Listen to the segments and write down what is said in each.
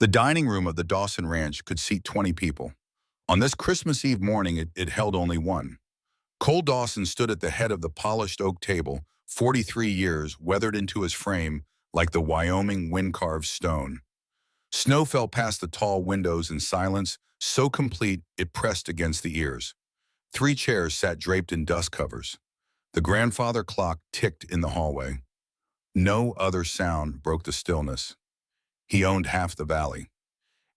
The dining room of the Dawson Ranch could seat 20 people. On this Christmas Eve morning, it held only one. Cole Dawson stood at the head of the polished oak table, 43 years weathered into his frame like the Wyoming wind-carved stone. Snow fell past the tall windows in silence, so complete it pressed against the ears. 3 chairs sat draped in dust covers. The grandfather clock ticked in the hallway. No other sound broke the stillness. He owned half the valley.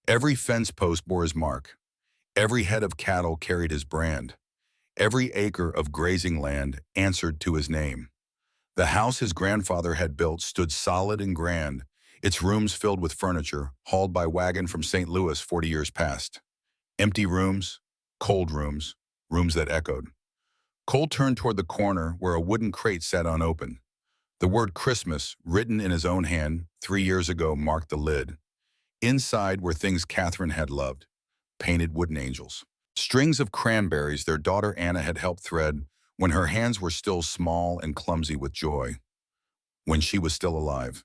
Every fence post bore his mark. Every head of cattle carried his brand. Every acre of grazing land answered to his name. The house his grandfather had built stood solid and grand, its rooms filled with furniture, hauled by wagon from St. Louis 40 years past. Empty rooms, cold rooms, rooms that echoed. Cole turned toward the corner where a wooden crate sat unopened. The word Christmas, written in his own hand 3 years ago, marked the lid. Inside were things Catherine had loved, painted wooden angels. Strings of cranberries their daughter Anna had helped thread when her hands were still small and clumsy with joy. When she was still alive.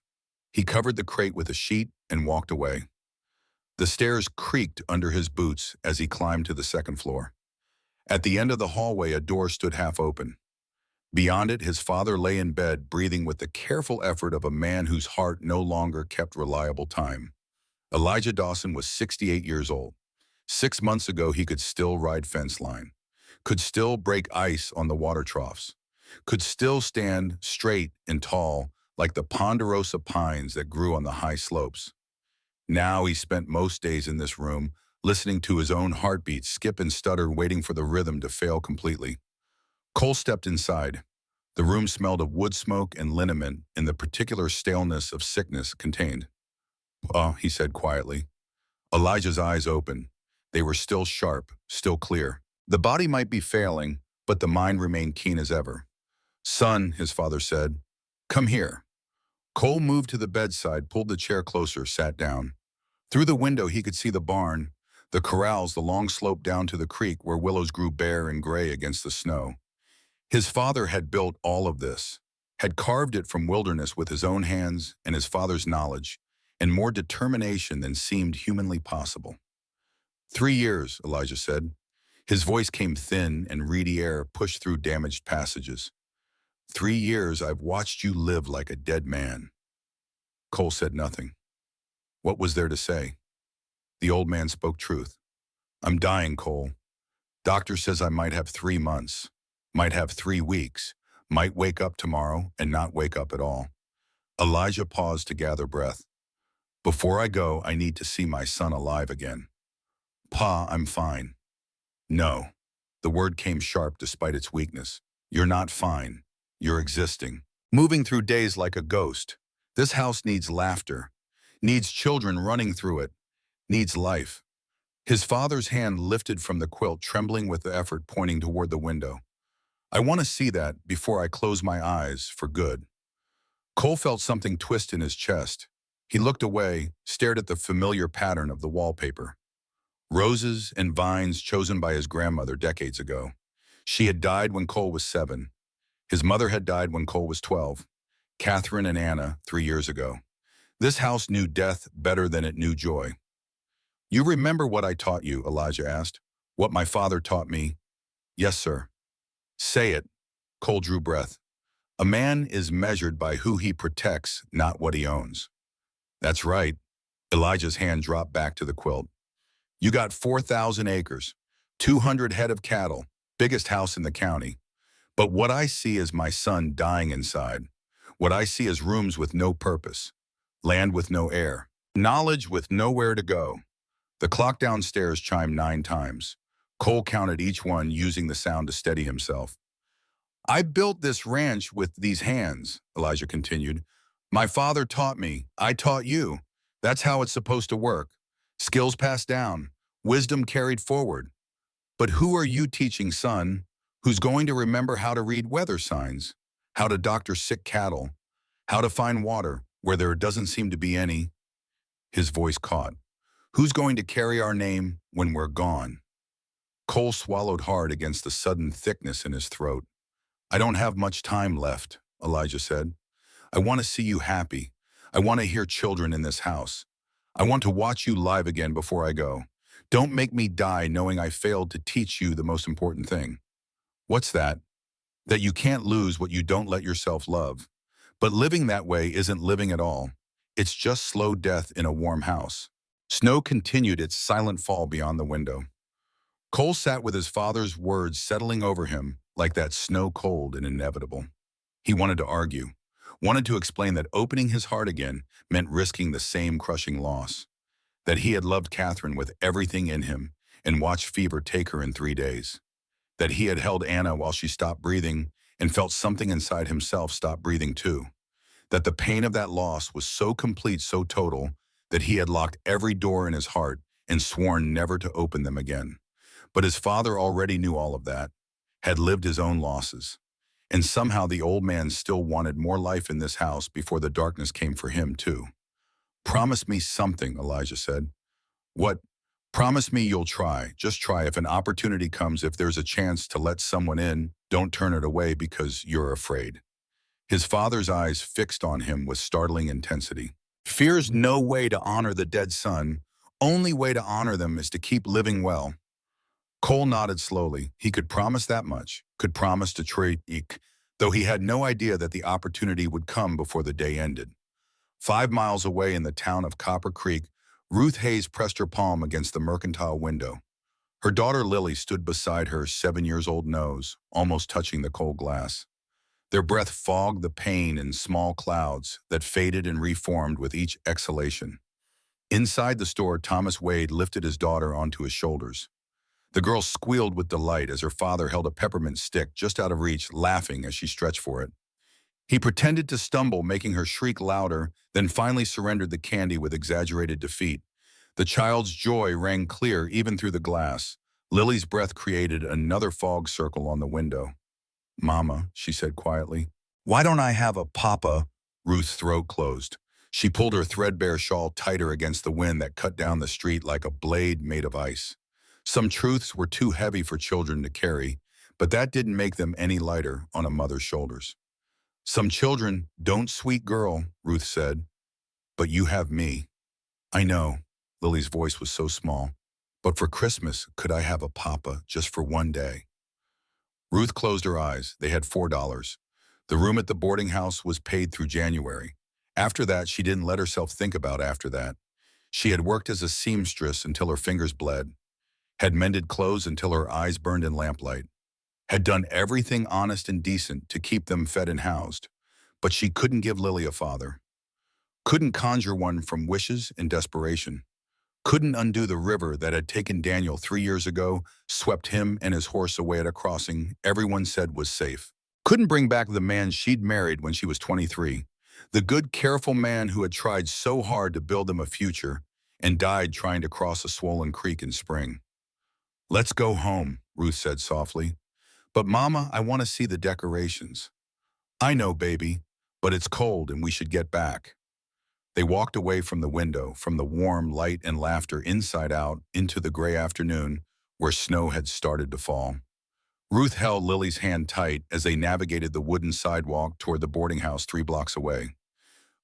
He covered the crate with a sheet and walked away. The stairs creaked under his boots as he climbed to the second floor. At the end of the hallway, a door stood half open. Beyond it, his father lay in bed, breathing with the careful effort of a man whose heart no longer kept reliable time. Elijah Dawson was 68 years old. 6 months ago, he could still ride fence line, could still break ice on the water troughs, could still stand straight and tall like the ponderosa pines that grew on the high slopes. Now he spent most days in this room, listening to his own heartbeat skip and stutter, waiting for the rhythm to fail completely. Cole stepped inside. The room smelled of wood smoke and liniment and the particular staleness of sickness contained. "Oh," he said quietly. Elijah's eyes opened. They were still sharp, still clear. The body might be failing, but the mind remained keen as ever. "Son," his father said, "come here." Cole moved to the bedside, pulled the chair closer, sat down. Through the window he could see the barn, the corrals, the long slope down to the creek where willows grew bare and gray against the snow. His father had built all of this, had carved it from wilderness with his own hands and his father's knowledge, and more determination than seemed humanly possible. 3 years, Elijah said. His voice came thin and reedy air pushed through damaged passages. 3 years I've watched you live like a dead man. Cole said nothing. What was there to say? The old man spoke truth. I'm dying, Cole. Doctor says I might have 3 months, might have 3 weeks, might wake up tomorrow and not wake up at all. Elijah paused to gather breath. Before I go, I need to see my son alive again. Pa, I'm fine. No. The word came sharp despite its weakness. You're not fine. You're existing. Moving through days like a ghost. This house needs laughter. Needs children running through it. Needs life. His father's hand lifted from the quilt, trembling with the effort, pointing toward the window. I want to see that before I close my eyes for good. Cole felt something twist in his chest. He looked away, stared at the familiar pattern of the wallpaper. Roses and vines chosen by his grandmother decades ago. She had died when Cole was 7. His mother had died when Cole was 12. Catherine and Anna 3 years ago. This house knew death better than it knew joy. You remember what I taught you, Elijah asked. What my father taught me? Yes, sir. Say it. Cole drew breath. A man is measured by who he protects, not what he owns. That's right. Elijah's hand dropped back to the quilt. You got 4,000 acres, 200 head of cattle, biggest house in the county. But what I see is my son dying inside. What I see is rooms with no purpose, land with no air, knowledge with nowhere to go. The clock downstairs chimed 9 times. Cole counted each one, using the sound to steady himself. I built this ranch with these hands, Elijah continued. My father taught me. I taught you. That's how it's supposed to work. Skills passed down, wisdom carried forward. But who are you teaching, son? Who's going to remember how to read weather signs, how to doctor sick cattle, how to find water where there doesn't seem to be any? His voice caught. Who's going to carry our name when we're gone? Cole swallowed hard against the sudden thickness in his throat. I don't have much time left, Elijah said. I want to see you happy. I want to hear children in this house. I want to watch you live again before I go. Don't make me die knowing I failed to teach you the most important thing. What's that? That you can't lose what you don't let yourself love. But living that way isn't living at all. It's just slow death in a warm house. Snow continued its silent fall beyond the window. Cole sat with his father's words settling over him like that snow cold and inevitable. He wanted to argue, wanted to explain that opening his heart again meant risking the same crushing loss, that he had loved Catherine with everything in him and watched fever take her in 3 days, that he had held Anna while she stopped breathing and felt something inside himself stop breathing too, that the pain of that loss was so complete, so total, that he had locked every door in his heart and sworn never to open them again. But his father already knew all of that, had lived his own losses. And somehow the old man still wanted more life in this house before the darkness came for him too. Promise me something, Elijah said. What? Promise me you'll try. Just try. If an opportunity comes, if there's a chance to let someone in, don't turn it away because you're afraid. His father's eyes fixed on him with startling intensity. Fear's no way to honor the dead son. Only way to honor them is to keep living well. Cole nodded slowly. He could promise that much, could promise to trade Eek, though he had no idea that the opportunity would come before the day ended. 5 miles away in the town of Copper Creek, Ruth Hayes pressed her palm against the mercantile window. Her daughter Lily stood beside her 7-year-old nose, almost touching the cold glass. Their breath fogged the pain in small clouds that faded and reformed with each exhalation. Inside the store, Thomas Wade lifted his daughter onto his shoulders. The girl squealed with delight as her father held a peppermint stick just out of reach, laughing as she stretched for it. He pretended to stumble, making her shriek louder, then finally surrendered the candy with exaggerated defeat. The child's joy rang clear even through the glass. Lily's breath created another fog circle on the window. "Mama," she said quietly. "Why don't I have a papa?" Ruth's throat closed. She pulled her threadbare shawl tighter against the wind that cut down the street like a blade made of ice. Some truths were too heavy for children to carry, but that didn't make them any lighter on a mother's shoulders. "Some children don't, sweet girl," Ruth said, "but you have me." "I know," Lily's voice was so small, "but for Christmas, could I have a papa just for one day?" Ruth closed her eyes. They had $4. The room at the boarding house was paid through January. After that, she didn't let herself think about after that. She had worked as a seamstress until her fingers bled, had mended clothes until her eyes burned in lamplight, had done everything honest and decent to keep them fed and housed, but she couldn't give Lily a father. Couldn't conjure one from wishes and desperation. Couldn't undo the river that had taken Daniel 3 years ago, swept him and his horse away at a crossing everyone said was safe. Couldn't bring back the man she'd married when she was 23. The good, careful man who had tried so hard to build them a future and died trying to cross a swollen creek in spring. "Let's go home," Ruth said softly. "But Mama, I want to see the decorations." "I know, baby, but it's cold and we should get back." They walked away from the window, from the warm light and laughter inside out into the gray afternoon where snow had started to fall. Ruth held Lily's hand tight as they navigated the wooden sidewalk toward the boarding house 3 blocks away.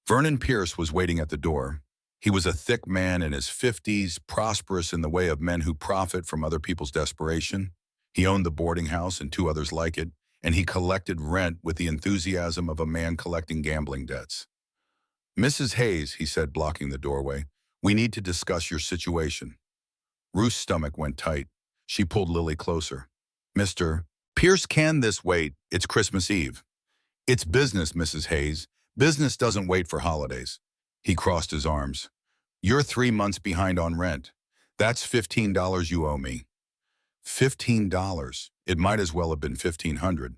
Vernon Pierce was waiting at the door. He was a thick man in his 50s, prosperous in the way of men who profit from other people's desperation. He owned the boarding house and 2 others like it, and he collected rent with the enthusiasm of a man collecting gambling debts. "Mrs. Hayes," he said, blocking the doorway, "we need to discuss your situation." Ruth's stomach went tight. She pulled Lily closer. "Mr. Pierce, can this wait? It's Christmas Eve." "It's business, Mrs. Hayes. Business doesn't wait for holidays." He crossed his arms. "You're 3 months behind on rent. That's $15 you owe me." $15. It might as well have been 1,500.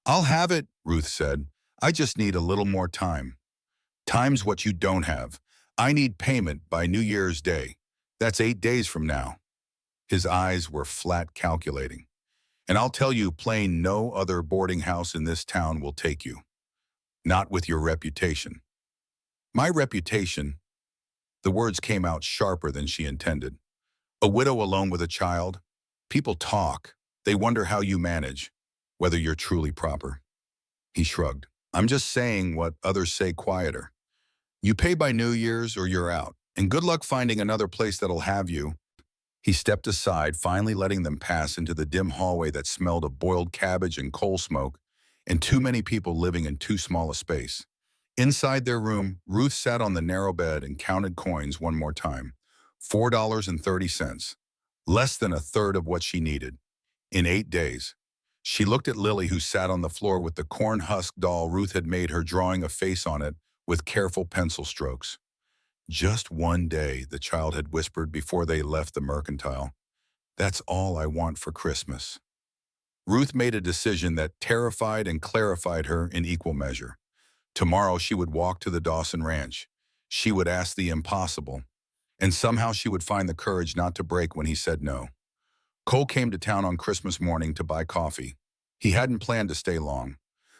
"I'll have it," Ruth said. "I just need a little more time." "Time's what you don't have. I need payment by New Year's Day. That's 8 days from now." His eyes were flat, calculating. "And I'll tell you plain, no other boarding house in this town will take you. Not with your reputation." "My reputation?" The words came out sharper than she intended. "A widow alone with a child? People talk. They wonder how you manage, whether you're truly proper." He shrugged. "I'm just saying what others say quieter. You pay by New Year's or you're out. And good luck finding another place that'll have you. He stepped aside, finally letting them pass into the dim hallway that smelled of boiled cabbage and coal smoke, and too many people living in too small a space. Inside their room, Ruth sat on the narrow bed and counted coins one more time. $4.30. Less than a third of what she needed. In 8 days. She looked at Lily, who sat on the floor with the corn husk doll Ruth had made her, drawing a face on it with careful pencil strokes. Just one day, the child had whispered before they left the mercantile. That's all I want for Christmas. Ruth made a decision that terrified and clarified her in equal measure. Tomorrow she would walk to the Dawson Ranch. She would ask the impossible, and somehow she would find the courage not to break when he said no. Cole came to town on Christmas morning to buy coffee. He hadn't planned to stay long.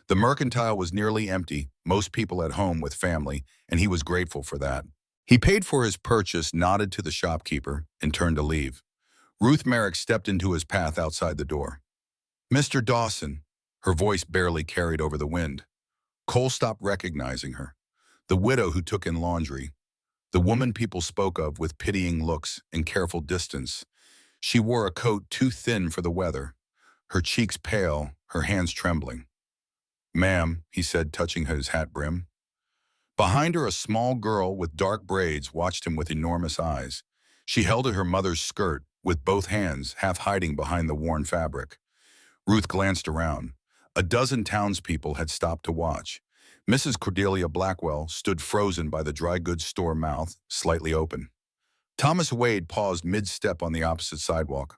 The mercantile was nearly empty, most people at home with family, and he was grateful for that. He paid for his purchase, nodded to the shopkeeper, and turned to leave. Ruth Merrick stepped into his path outside the door. "Mr. Dawson," her voice barely carried over the wind. Cole stopped recognizing her. The widow who took in laundry. The woman people spoke of with pitying looks and careful distance. She wore a coat too thin for the weather, her cheeks pale, her hands trembling. "Ma'am," he said, touching his hat brim. Behind her, a small girl with dark braids watched him with enormous eyes. She held at her mother's skirt with both hands, half hiding behind the worn fabric. Ruth glanced around. A dozen townspeople had stopped to watch. Mrs. Cordelia Blackwell stood frozen by the dry goods store, mouth slightly open. Thomas Wade paused mid-step on the opposite sidewalk.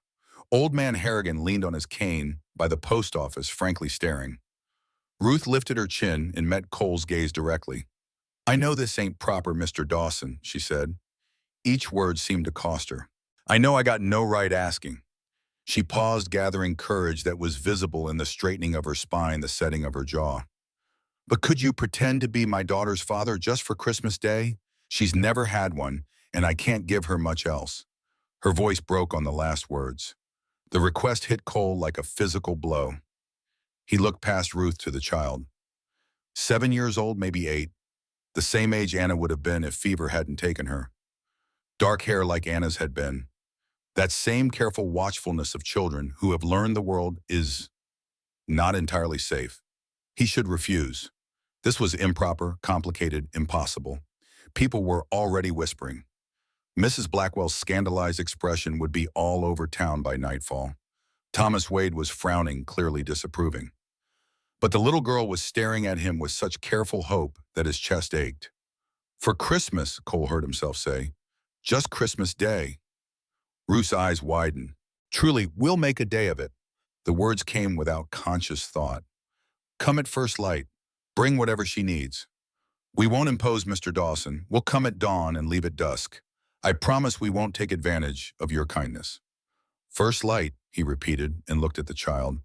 Old man Harrigan leaned on his cane by the post office, frankly staring. Ruth lifted her chin and met Cole's gaze directly. "I know this ain't proper, Mr. Dawson," she said. Each word seemed to cost her. "I know I got no right asking." She paused, gathering courage that was visible in the straightening of her spine, the setting of her jaw. "But could you pretend to be my daughter's father just for Christmas Day? She's never had one, and I can't give her much else." Her voice broke on the last words. The request hit Cole like a physical blow. He looked past Ruth to the child. 7 years old, maybe 8. The same age Anna would have been if fever hadn't taken her. Dark hair like Anna's had been. That same careful watchfulness of children who have learned the world is not entirely safe. He should refuse. This was improper, complicated, impossible. People were already whispering. Mrs. Blackwell's scandalized expression would be all over town by nightfall. Thomas Wade was frowning, clearly disapproving. But the little girl was staring at him with such careful hope that his chest ached. "For Christmas," Cole heard himself say. "Just Christmas Day." Ruth's eyes widened. "Truly, we'll make a day of it." The words came without conscious thought. "Come at first light. Bring whatever she needs. We won't impose, Mr. Dawson. We'll come at dawn and leave at dusk. I promise we won't take advantage of your kindness." "First light," he repeated and looked at the child.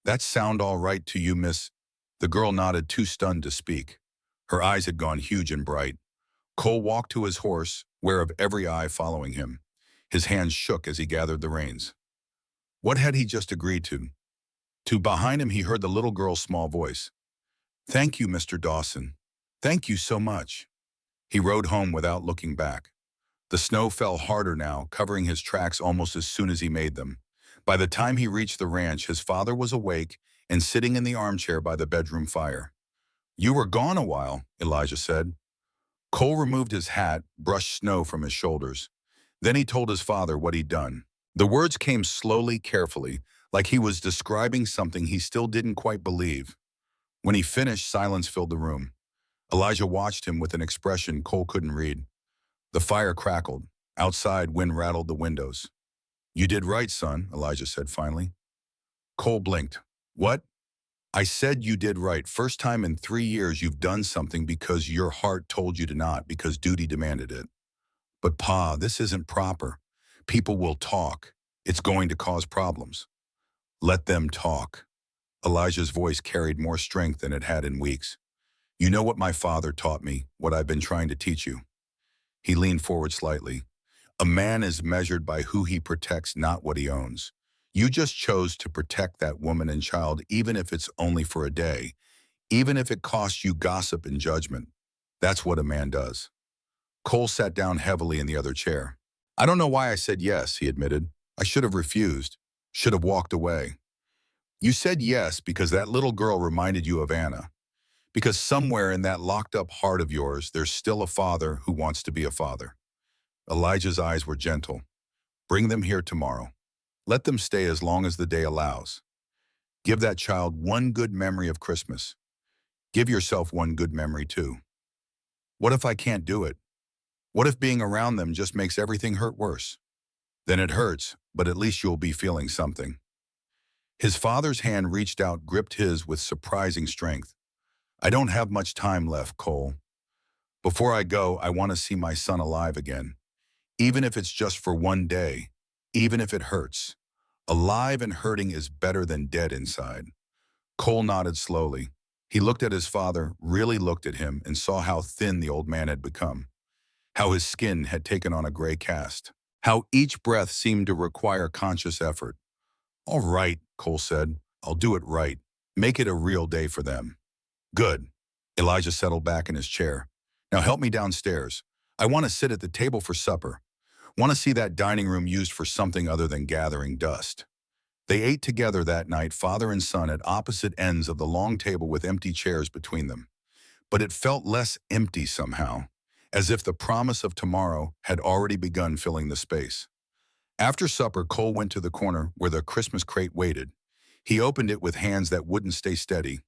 "That sound all right to you, miss?" The girl nodded, too stunned to speak. Her eyes had gone huge and bright. Cole walked to his horse, aware of every eye following him. His hands shook as he gathered the reins. What had he just agreed to? Behind him, he heard the little girl's small voice. "Thank you, Mr. Dawson. Thank you so much." He rode home without looking back. The snow fell harder now, covering his tracks almost as soon as he made them. By the time he reached the ranch, his father was awake and sitting in the armchair by the bedroom fire. "You were gone a while," Elijah said. Cole removed his hat, brushed snow from his shoulders. Then he told his father what he'd done. The words came slowly, carefully, like he was describing something he still didn't quite believe. When he finished, silence filled the room. Elijah watched him with an expression Cole couldn't read. The fire crackled. Outside, wind rattled the windows. "You did right, son," Elijah said finally. Cole blinked. "What?" "I said you did right. First time in 3 years you've done something because your heart told you to not, because duty demanded it." "But Pa, this isn't proper. People will talk. It's going to cause problems." "Let them talk." Elijah's voice carried more strength than it had in weeks. "You know what my father taught me, what I've been trying to teach you." He leaned forward slightly. "A man is measured by who he protects, not what he owns. You just chose to protect that woman and child, even if it's only for a day, even if it costs you gossip and judgment. That's what a man does." Cole sat down heavily in the other chair. I don't know why I said yes, he admitted. I should have refused, should have walked away. You said yes because that little girl reminded you of Anna. Because somewhere in that locked up heart of yours, there's still a father who wants to be a father. Elijah's eyes were gentle. Bring them here tomorrow. Let them stay as long as the day allows. Give that child one good memory of Christmas. Give yourself one good memory too. What if I can't do it? What if being around them just makes everything hurt worse? Then it hurts, but at least you'll be feeling something. His father's hand reached out, gripped his with surprising strength. I don't have much time left, Cole. Before I go, I want to see my son alive again. Even if it's just for one day, even if it hurts. Alive and hurting is better than dead inside. Cole nodded slowly. He looked at his father, really looked at him, and saw how thin the old man had become. How his skin had taken on a gray cast. How each breath seemed to require conscious effort. All right, Cole said. I'll do it right. Make it a real day for them. Good. Elijah settled back in his chair. Now help me downstairs. I want to sit at the table for supper. Want to see that dining room used for something other than gathering dust. They ate together that night, father and son, at opposite ends of the long table with empty chairs between them. But it felt less empty somehow, as if the promise of tomorrow had already begun filling the space. After supper, Cole went to the corner where the Christmas crate waited. He opened it with hands that wouldn't stay steady.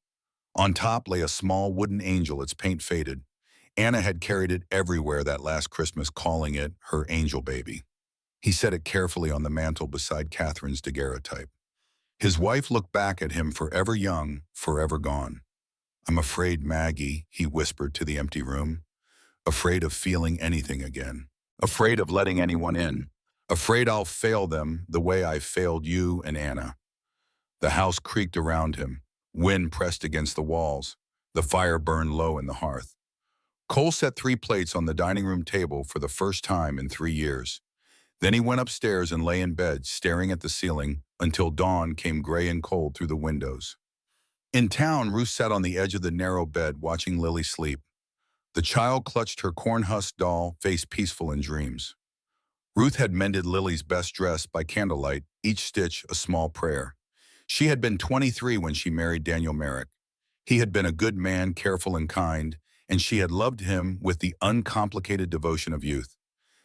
On top lay a small wooden angel, its paint faded. Anna had carried it everywhere that last Christmas, calling it her angel baby. He set it carefully on the mantel beside Catherine's daguerreotype. His wife looked back at him, forever young, forever gone. I'm afraid, Maggie, he whispered to the empty room. Afraid of feeling anything again. Afraid of letting anyone in. Afraid I'll fail them the way I failed you and Anna. The house creaked around him. Wind pressed against the walls. The fire burned low in the hearth. Cole set 3 plates on the dining room table for the first time in 3 years. Then he went upstairs and lay in bed, staring at the ceiling until dawn came gray and cold through the windows. In town, Ruth sat on the edge of the narrow bed watching Lily sleep. The child clutched her corn-husk doll, face peaceful in dreams. Ruth had mended Lily's best dress by candlelight, each stitch a small prayer. She had been 23 when she married Daniel Merrick. He had been a good man, careful and kind, and she had loved him with the uncomplicated devotion of youth.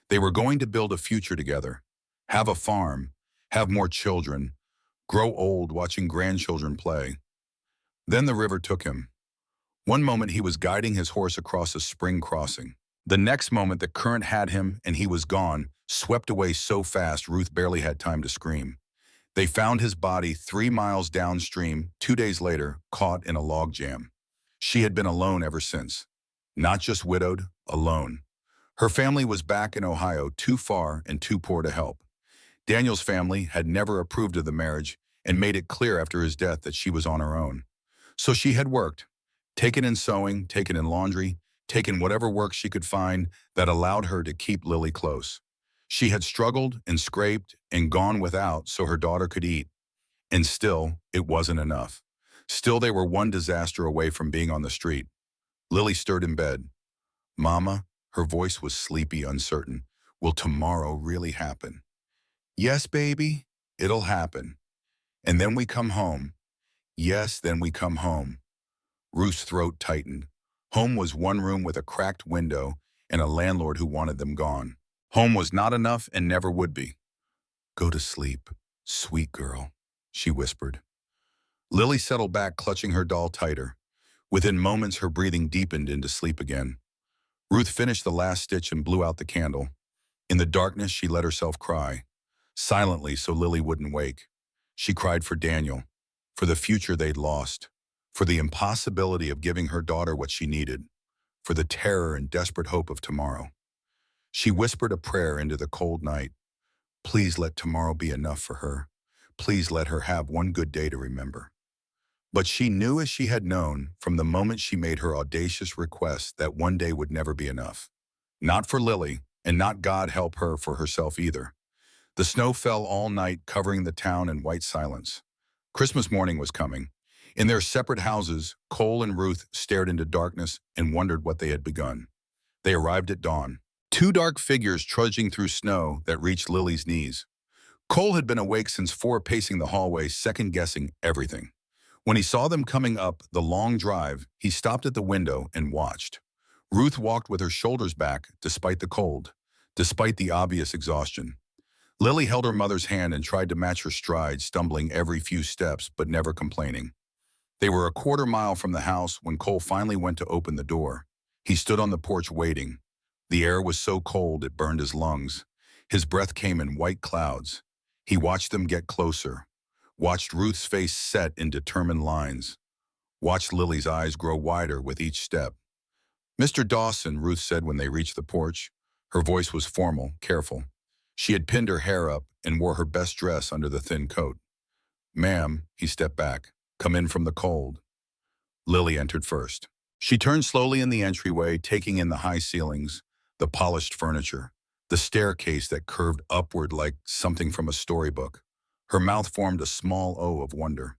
They were going to build a future together, have a farm, have more children, grow old watching grandchildren play. Then the river took him. One moment he was guiding his horse across a spring crossing. The next moment the current had him and he was gone, swept away so fast Ruth barely had time to scream. They found his body 3 miles downstream 2 days later, caught in a log jam. She had been alone ever since. Not just widowed, alone. Her family was back in Ohio, too far and too poor to help. Daniel's family had never approved of the marriage and made it clear after his death that she was on her own. So she had worked, taken in sewing, taken in laundry, taken whatever work she could find that allowed her to keep Lily close. She had struggled and scraped and gone without so her daughter could eat. And still, it wasn't enough. Still, they were one disaster away from being on the street. Lily stirred in bed. Mama, her voice was sleepy, uncertain. Will tomorrow really happen? Yes, baby, it'll happen. And then we come home. Yes, then we come home. Ruth's throat tightened. Home was one room with a cracked window and a landlord who wanted them gone. Home was not enough and never would be. Go to sleep, sweet girl, she whispered. Lily settled back, clutching her doll tighter. Within moments, her breathing deepened into sleep again. Ruth finished the last stitch and blew out the candle. In the darkness, she let herself cry. Silently, so Lily wouldn't wake. She cried for Daniel, for the future they'd lost, for the impossibility of giving her daughter what she needed, for the terror and desperate hope of tomorrow. She whispered a prayer into the cold night. Please let tomorrow be enough for her. Please let her have one good day to remember. But she knew, as she had known from the moment she made her audacious request, that one day would never be enough. Not for Lily, and not, God help her, for herself either. The snow fell all night, covering the town in white silence. Christmas morning was coming. In their separate houses, Cole and Ruth stared into darkness and wondered what they had begun. They arrived at dawn. Two dark figures trudging through snow that reached Lily's knees. Cole had been awake since 4, pacing the hallway, second-guessing everything. When he saw them coming up the long drive, he stopped at the window and watched. Ruth walked with her shoulders back, despite the cold, despite the obvious exhaustion. Lily held her mother's hand and tried to match her stride, stumbling every few steps but never complaining. They were a quarter mile from the house when Cole finally went to open the door. He stood on the porch waiting. The air was so cold it burned his lungs. His breath came in white clouds. He watched them get closer, watched Ruth's face set in determined lines, watched Lily's eyes grow wider with each step. "Mr. Dawson," Ruth said when they reached the porch. Her voice was formal, careful. She had pinned her hair up and wore her best dress under the thin coat. "Ma'am," he stepped back. "Come in from the cold." Lily entered first. She turned slowly in the entryway, taking in the high ceilings, the polished furniture, the staircase that curved upward like something from a storybook. Her mouth formed a small O of wonder.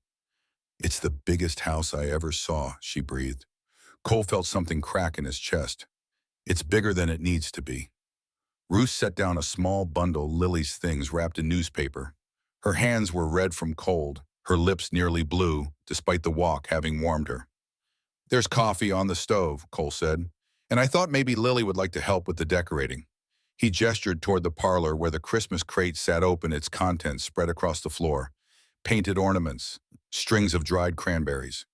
"It's the biggest house I ever saw," she breathed. Cole felt something crack in his chest. "It's bigger than it needs to be." Ruth set down a small bundle, Lily's things wrapped in newspaper. Her hands were red from cold, her lips nearly blue, despite the walk having warmed her. "There's coffee on the stove," Cole said, "and I thought maybe Lily would like to help with the decorating." He gestured toward the parlor where the Christmas crate sat open, its contents spread across the floor. Painted ornaments, strings of dried cranberries,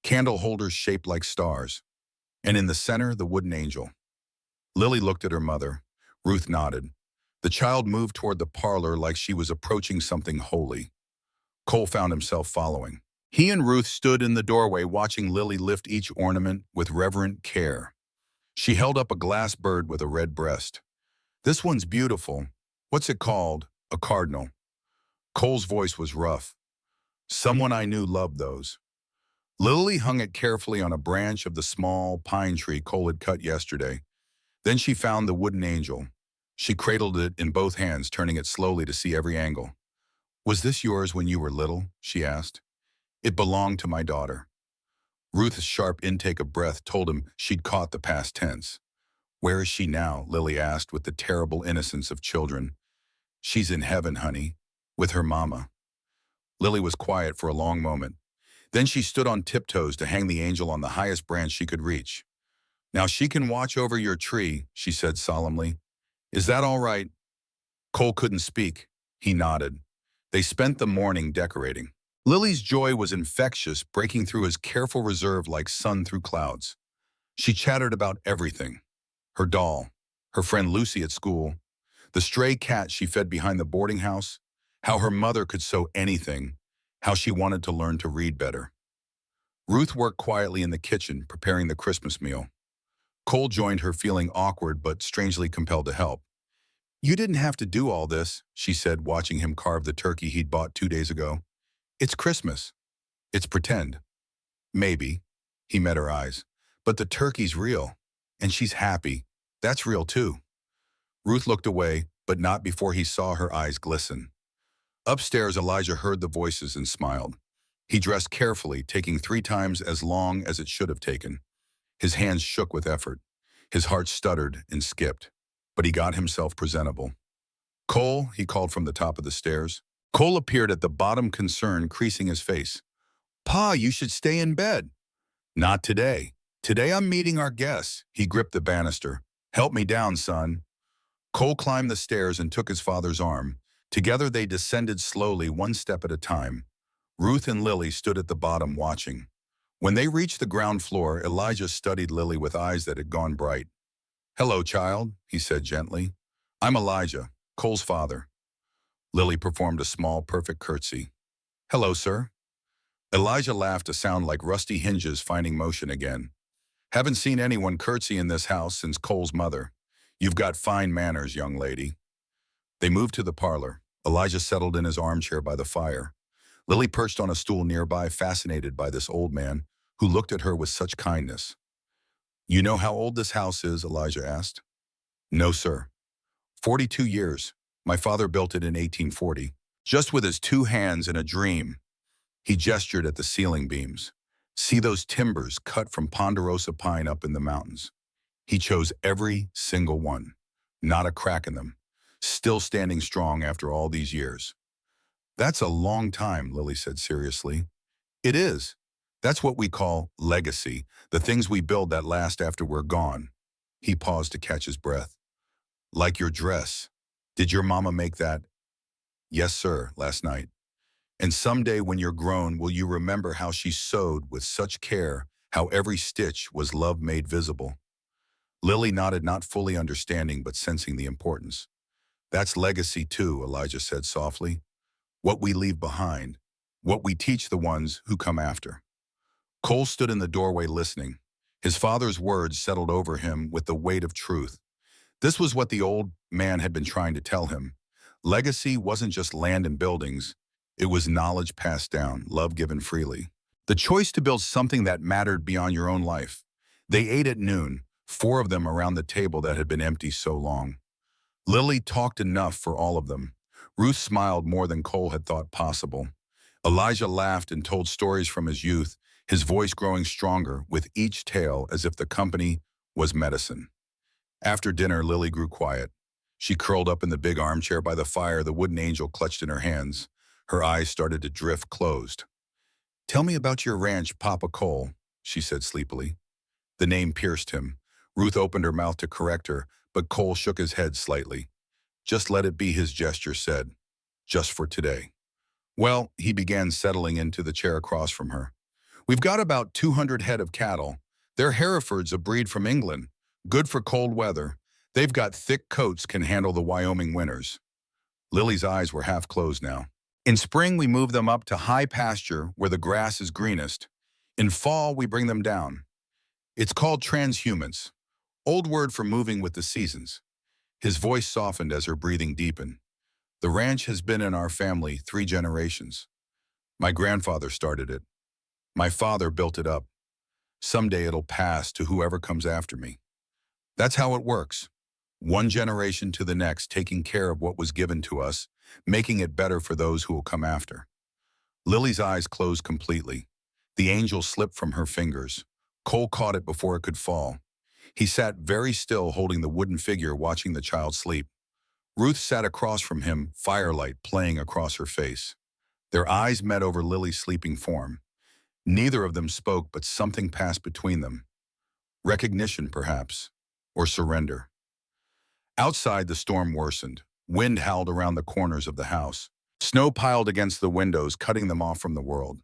candle holders shaped like stars, and in the center, the wooden angel. Lily looked at her mother. Ruth nodded. The child moved toward the parlor like she was approaching something holy. Cole found himself following. He and Ruth stood in the doorway watching Lily lift each ornament with reverent care. She held up a glass bird with a red breast. "This one's beautiful. What's it called?" "A cardinal." Cole's voice was rough. "Someone I knew loved those." Lily hung it carefully on a branch of the small pine tree Cole had cut yesterday. Then she found the wooden angel. She cradled it in both hands, turning it slowly to see every angle. "Was this yours when you were little?" she asked. "It belonged to my daughter." Ruth's sharp intake of breath told him she'd caught the past tense. "Where is she now?" Lily asked with the terrible innocence of children. "She's in heaven, honey, with her mama." Lily was quiet for a long moment. Then she stood on tiptoes to hang the angel on the highest branch she could reach. "Now she can watch over your tree," she said solemnly. "Is that all right?" Cole couldn't speak. He nodded. They spent the morning decorating. Lily's joy was infectious, breaking through his careful reserve like sun through clouds. She chattered about everything. Her doll, her friend Lucy at school, the stray cat she fed behind the boarding house, how her mother could sew anything, how she wanted to learn to read better. Ruth worked quietly in the kitchen, preparing the Christmas meal. Cole joined her, feeling awkward but strangely compelled to help. "You didn't have to do all this," she said, watching him carve the turkey he'd bought 2 days ago. "It's Christmas. It's pretend." "Maybe." He met her eyes. "But the turkey's real. And she's happy. That's real too." Ruth looked away, but not before he saw her eyes glisten. Upstairs, Elijah heard the voices and smiled. He dressed carefully, taking 3 times as long as it should have taken. His hands shook with effort. His heart stuttered and skipped. But he got himself presentable. "Cole," he called from the top of the stairs. Cole appeared at the bottom, concern creasing his face. "Pa, you should stay in bed." "Not today. Today I'm meeting our guests." He gripped the banister. "Help me down, son." Cole climbed the stairs and took his father's arm. Together they descended slowly, one step at a time. Ruth and Lily stood at the bottom watching. When they reached the ground floor, Elijah studied Lily with eyes that had gone bright. "Hello, child," he said gently. "I'm Elijah, Cole's father." Lily performed a small, perfect curtsy. "Hello, sir." Elijah laughed, a sound like rusty hinges finding motion again. "Haven't seen anyone curtsy in this house since Cole's mother. You've got fine manners, young lady." They moved to the parlor. Elijah settled in his armchair by the fire. Lily perched on a stool nearby, fascinated by this old man who looked at her with such kindness. "You know how old this house is?" Elijah asked. "No, sir." 42 years. My father built it in 1840, just with his 2 hands in a dream." He gestured at the ceiling beams. "See those timbers cut from ponderosa pine up in the mountains? He chose every single one. not a crack in them, still standing strong after all these years. That's a long time, Lily said seriously. It is. That's what we call legacy, the things we build that last after we're gone. He paused to catch his breath. Like your dress. Did your mama make that? Yes, sir, last night. And someday when you're grown, will you remember how she sewed with such care, how every stitch was love made visible? Lily nodded, not fully understanding but sensing the importance. That's legacy too, Elijah said softly. What we leave behind, what we teach the ones who come after. Cole stood in the doorway listening. His father's words settled over him with the weight of truth. This was what the old man had been trying to tell him. Legacy wasn't just land and buildings. It was knowledge passed down, love given freely. The choice to build something that mattered beyond your own life. They ate at noon, four of them around the table that had been empty so long. Lily talked enough for all of them. Ruth smiled more than Cole had thought possible. Elijah laughed and told stories from his youth, his voice growing stronger with each tale as if the company was medicine. After dinner, Lily grew quiet. She curled up in the big armchair by the fire, the wooden angel clutched in her hands. Her eyes started to drift closed. Tell me about your ranch, Papa Cole, she said sleepily. The name pierced him. Ruth opened her mouth to correct her, but Cole shook his head slightly. Just let it be, his gesture said. Just for today. Well, he began, settling into the chair across from her. We've got about 200 head of cattle. They're Herefords, a breed from England. Good for cold weather. They've got thick coats, can handle the Wyoming winters. Lily's eyes were half closed now. In spring, we move them up to high pasture where the grass is greenest. In fall, we bring them down. It's called transhumance, old word for moving with the seasons. His voice softened as her breathing deepened. The ranch has been in our family 3 generations. My grandfather started it. My father built it up. Someday it'll pass to whoever comes after me. That's how it works. One generation to the next, taking care of what was given to us, making it better for those who will come after. Lily's eyes closed completely. The angel slipped from her fingers. Cole caught it before it could fall. He sat very still, holding the wooden figure, watching the child sleep. Ruth sat across from him, firelight playing across her face. Their eyes met over Lily's sleeping form. Neither of them spoke, but something passed between them. Recognition, perhaps, or surrender. Outside, the storm worsened. Wind howled around the corners of the house. Snow piled against the windows, cutting them off from the world.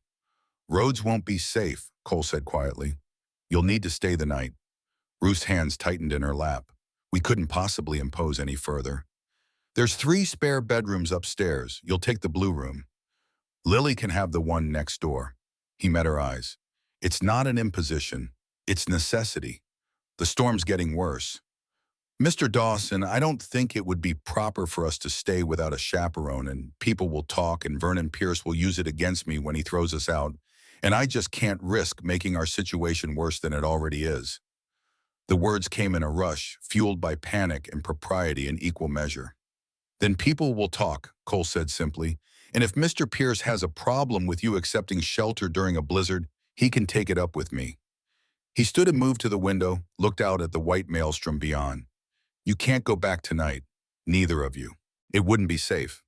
Roads won't be safe, Cole said quietly. You'll need to stay the night. Ruth's hands tightened in her lap. We couldn't possibly impose any further. There's 3 spare bedrooms upstairs. You'll take the blue room. Lily can have the one next door. He met her eyes. It's not an imposition. It's necessity. The storm's getting worse. Mr. Dawson, I don't think it would be proper for us to stay without a chaperone, and people will talk, and Vernon Pierce will use it against me when he throws us out, and I just can't risk making our situation worse than it already is. The words came in a rush, fueled by panic and propriety in equal measure. Then people will talk, Cole said simply, and if Mr. Pierce has a problem with you accepting shelter during a blizzard, he can take it up with me. He stood and moved to the window, looked out at the white maelstrom beyond. You can't go back tonight, neither of you. It wouldn't be safe.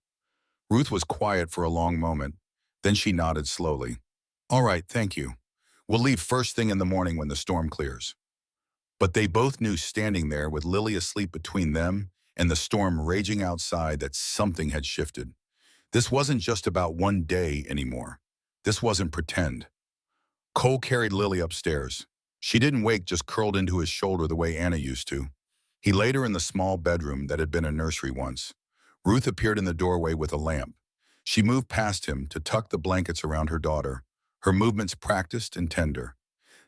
Ruth was quiet for a long moment. Then she nodded slowly. All right, thank you. We'll leave first thing in the morning when the storm clears. But they both knew, standing there with Lily asleep between them and the storm raging outside, that something had shifted. This wasn't just about one day anymore. This wasn't pretend. Cole carried Lily upstairs. She didn't wake, just curled into his shoulder the way Anna used to. He laid her in the small bedroom that had been a nursery once. Ruth appeared in the doorway with a lamp. She moved past him to tuck the blankets around her daughter, her movements practiced and tender.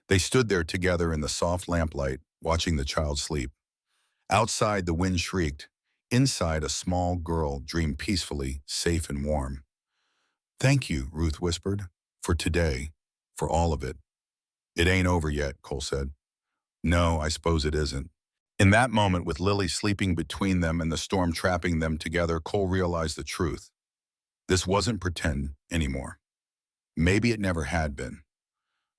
They stood there together in the soft lamplight, watching the child sleep. Outside, the wind shrieked. Inside, a small girl dreamed peacefully, safe and warm. Thank you, Ruth whispered, for today, for all of it. It ain't over yet, Cole said. No, I suppose it isn't. In that moment, with Lily sleeping between them and the storm trapping them together, Cole realized the truth. This wasn't pretend anymore. Maybe it never had been.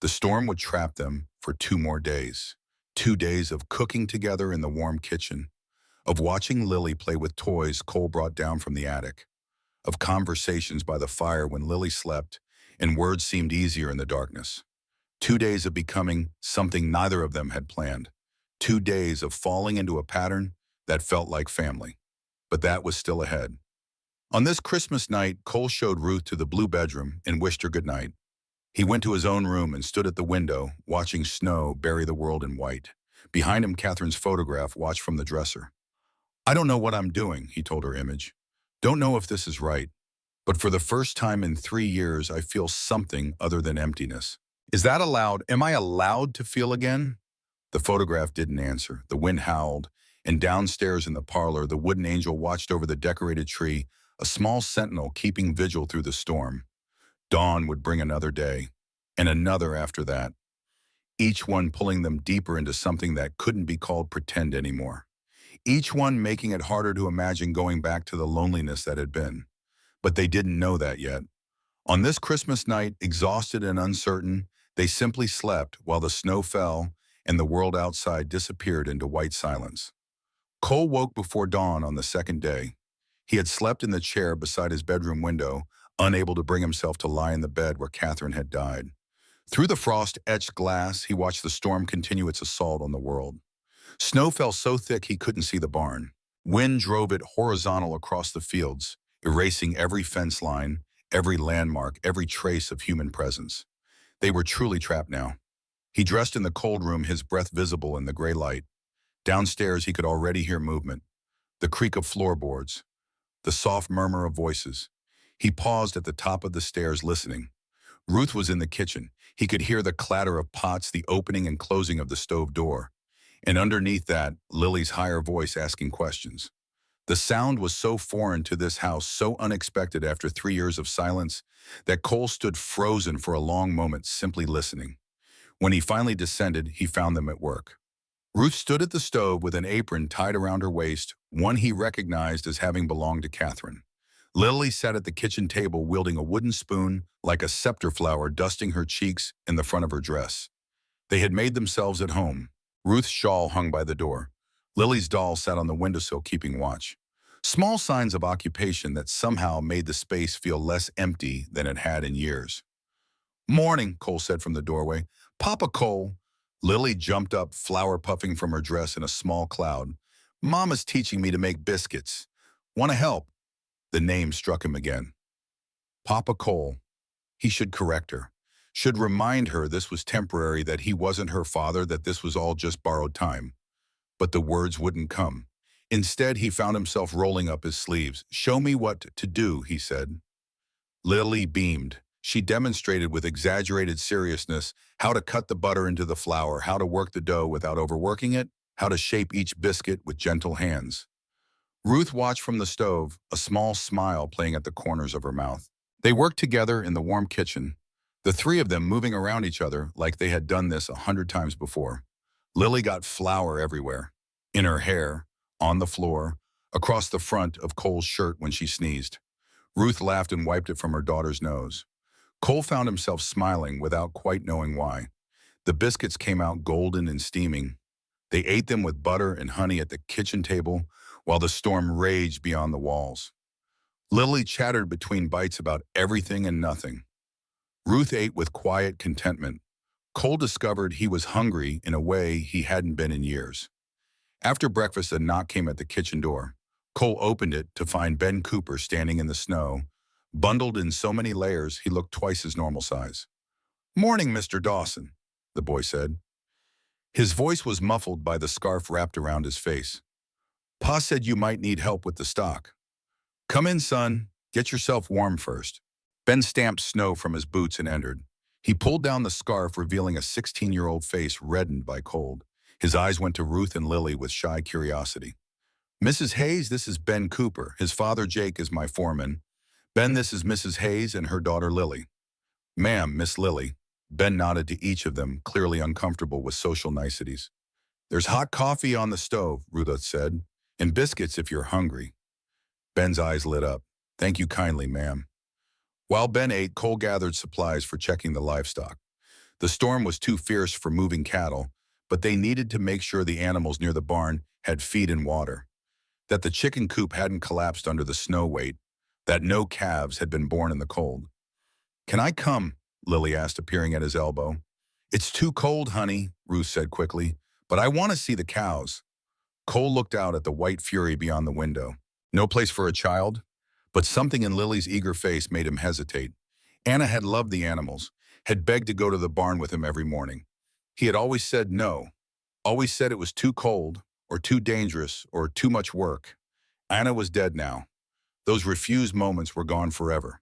The storm would trap them for 2 more days. 2 days of cooking together in the warm kitchen, of watching Lily play with toys Cole brought down from the attic, of conversations by the fire when Lily slept and words seemed easier in the darkness. 2 days of becoming something neither of them had planned. 2 days of falling into a pattern that felt like family. But that was still ahead. On this Christmas night, Cole showed Ruth to the blue bedroom and wished her good night. He went to his own room and stood at the window, watching snow bury the world in white. Behind him, Catherine's photograph watched from the dresser. "I don't know what I'm doing," he told her image. "Don't know if this is right, but for the first time in 3 years, I feel something other than emptiness." "Is that allowed? Am I allowed to feel again?" The photograph didn't answer. The wind howled, and downstairs in the parlor, the wooden angel watched over the decorated tree, a small sentinel keeping vigil through the storm. Dawn would bring another day, and another after that, each one pulling them deeper into something that couldn't be called pretend anymore. Each one making it harder to imagine going back to the loneliness that had been. But they didn't know that yet. On this Christmas night, exhausted and uncertain, they simply slept while the snow fell and the world outside disappeared into white silence. Cole woke before dawn on the second day. He had slept in the chair beside his bedroom window, unable to bring himself to lie in the bed where Catherine had died. Through the frost-etched glass, he watched the storm continue its assault on the world. Snow fell so thick he couldn't see the barn. Wind drove it horizontal across the fields, erasing every fence line, every landmark, every trace of human presence. They were truly trapped now. He dressed in the cold room, his breath visible in the gray light. Downstairs, he could already hear movement, the creak of floorboards, the soft murmur of voices. He paused at the top of the stairs, listening. Ruth was in the kitchen. He could hear the clatter of pots, the opening and closing of the stove door. And underneath that, Lily's higher voice asking questions. The sound was so foreign to this house, so unexpected after 3 years of silence, that Cole stood frozen for a long moment, simply listening. When he finally descended, he found them at work. Ruth stood at the stove with an apron tied around her waist, one he recognized as having belonged to Catherine. Lily sat at the kitchen table wielding a wooden spoon like a scepter flower, dusting her cheeks in the front of her dress. They had made themselves at home. Ruth's shawl hung by the door. Lily's doll sat on the windowsill keeping watch. Small signs of occupation that somehow made the space feel less empty than it had in years. "Morning," Cole said from the doorway. "Papa Cole." Lily jumped up, flour puffing from her dress in a small cloud. "Mama's teaching me to make biscuits. Want to help?" The name struck him again. Papa Cole. He should correct her. Should remind her this was temporary, that he wasn't her father, that this was all just borrowed time. But the words wouldn't come. Instead, he found himself rolling up his sleeves. "Show me what to do," he said. Lily beamed. She demonstrated with exaggerated seriousness how to cut the butter into the flour, how to work the dough without overworking it, how to shape each biscuit with gentle hands. Ruth watched from the stove, a small smile playing at the corners of her mouth. They worked together in the warm kitchen, the three of them moving around each other like they had done this 100 times before. Lily got flour everywhere, in her hair, on the floor, across the front of Cole's shirt when she sneezed. Ruth laughed and wiped it from her daughter's nose. Cole found himself smiling without quite knowing why. The biscuits came out golden and steaming. They ate them with butter and honey at the kitchen table while the storm raged beyond the walls. Lily chattered between bites about everything and nothing. Ruth ate with quiet contentment. Cole discovered he was hungry in a way he hadn't been in years. After breakfast, a knock came at the kitchen door. Cole opened it to find Ben Cooper standing in the snow. Bundled in so many layers, he looked twice his normal size. "Morning, Mr. Dawson," the boy said. His voice was muffled by the scarf wrapped around his face. "Pa said you might need help with the stock." "Come in, son. Get yourself warm first." Ben stamped snow from his boots and entered. He pulled down the scarf, revealing a 16-year-old face reddened by cold. His eyes went to Ruth and Lily with shy curiosity. "Mrs. Hayes, this is Ben Cooper. His father, Jake, is my foreman. Ben, this is Mrs. Hayes and her daughter, Lily." "Ma'am, Miss Lily." Ben nodded to each of them, clearly uncomfortable with social niceties. "There's hot coffee on the stove," Ruth said, "and biscuits if you're hungry." Ben's eyes lit up. "Thank you kindly, ma'am." While Ben ate, Cole gathered supplies for checking the livestock. The storm was too fierce for moving cattle, but they needed to make sure the animals near the barn had feed and water. that the chicken coop hadn't collapsed under the snow weight, that no calves had been born in the cold. "Can I come?" Lily asked, appearing at his elbow. "It's too cold, honey," Ruth said quickly, "but I want to see the cows." Cole looked out at the white fury beyond the window. No place for a child? But something in Lily's eager face made him hesitate. Anna had loved the animals, had begged to go to the barn with him every morning. He had always said no, always said it was too cold, or too dangerous, or too much work. Anna was dead now. Those refused moments were gone forever.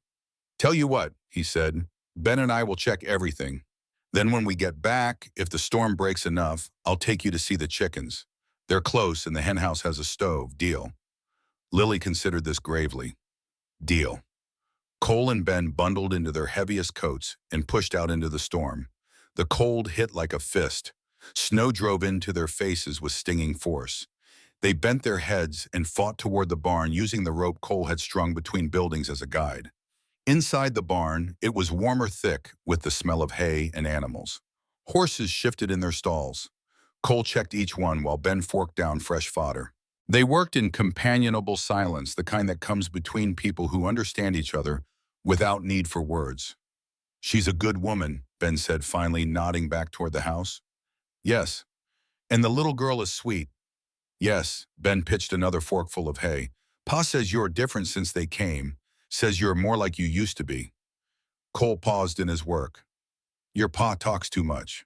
"Tell you what," he said, "Ben and I will check everything. Then when we get back, if the storm breaks enough, I'll take you to see the chickens. They're close and the henhouse has a stove. Deal?" Lily considered this gravely. Deal. Cole and Ben bundled into their heaviest coats and pushed out into the storm. The cold hit like a fist. Snow drove into their faces with stinging force. They bent their heads and fought toward the barn using the rope Cole had strung between buildings as a guide. Inside the barn, it was warmer thick with the smell of hay and animals. Horses shifted in their stalls. Cole checked each one while Ben forked down fresh fodder. They worked in companionable silence, the kind that comes between people who understand each other without need for words. "She's a good woman," Ben said finally, nodding back toward the house. "Yes. And the little girl is sweet." "Yes." Ben pitched another forkful of hay. "Pa says you're different since they came. Says you're more like you used to be." Cole paused in his work. "Your pa talks too much."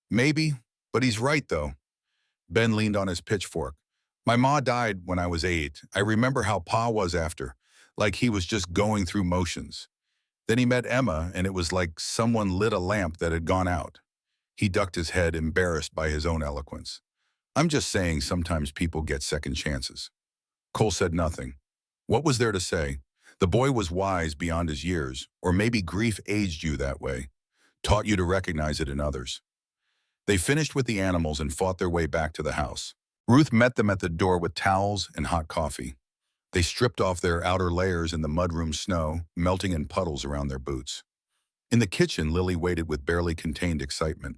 "Maybe, but he's right, though." Ben leaned on his pitchfork. "My ma died when I was 8. I remember how Pa was after, like he was just going through motions. Then he met Emma, and it was like someone lit a lamp that had gone out." He ducked his head, embarrassed by his own eloquence. "I'm just saying sometimes people get second chances." Cole said nothing. What was there to say? The boy was wise beyond his years, or maybe grief aged you that way, taught you to recognize it in others. They finished with the animals and fought their way back to the house. Ruth met them at the door with towels and hot coffee. They stripped off their outer layers in the mudroom snow, melting in puddles around their boots. In the kitchen, Lily waited with barely contained excitement.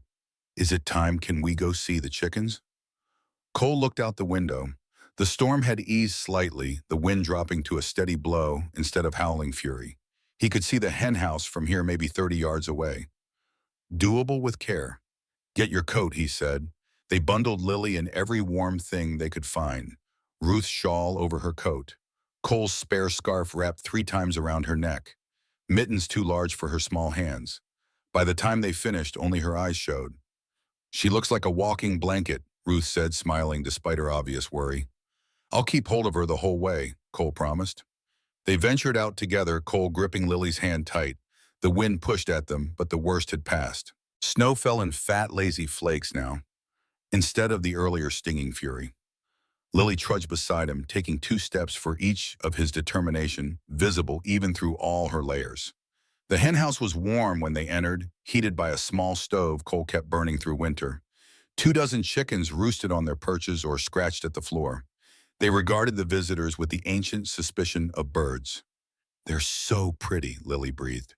"Is it time? Can we go see the chickens?" Cole looked out the window. The storm had eased slightly, the wind dropping to a steady blow instead of howling fury. He could see the henhouse from here maybe 30 yards away. Doable with care. "Get your coat," he said. They bundled Lily in every warm thing they could find. Ruth's shawl over her coat. Cole's spare scarf wrapped 3 times around her neck. Mittens too large for her small hands. By the time they finished, only her eyes showed. "She looks like a walking blanket," Ruth said, smiling despite her obvious worry. "I'll keep hold of her the whole way," Cole promised. They ventured out together, Cole gripping Lily's hand tight. The wind pushed at them, but the worst had passed. Snow fell in fat, lazy flakes now, instead of the earlier stinging fury. Lily trudged beside him, taking 2 steps for each of his determination, visible even through all her layers. The henhouse was warm when they entered, heated by a small stove Cole kept burning through winter. 2 dozen chickens roosted on their perches or scratched at the floor. They regarded the visitors with the ancient suspicion of birds. "They're so pretty," Lily breathed.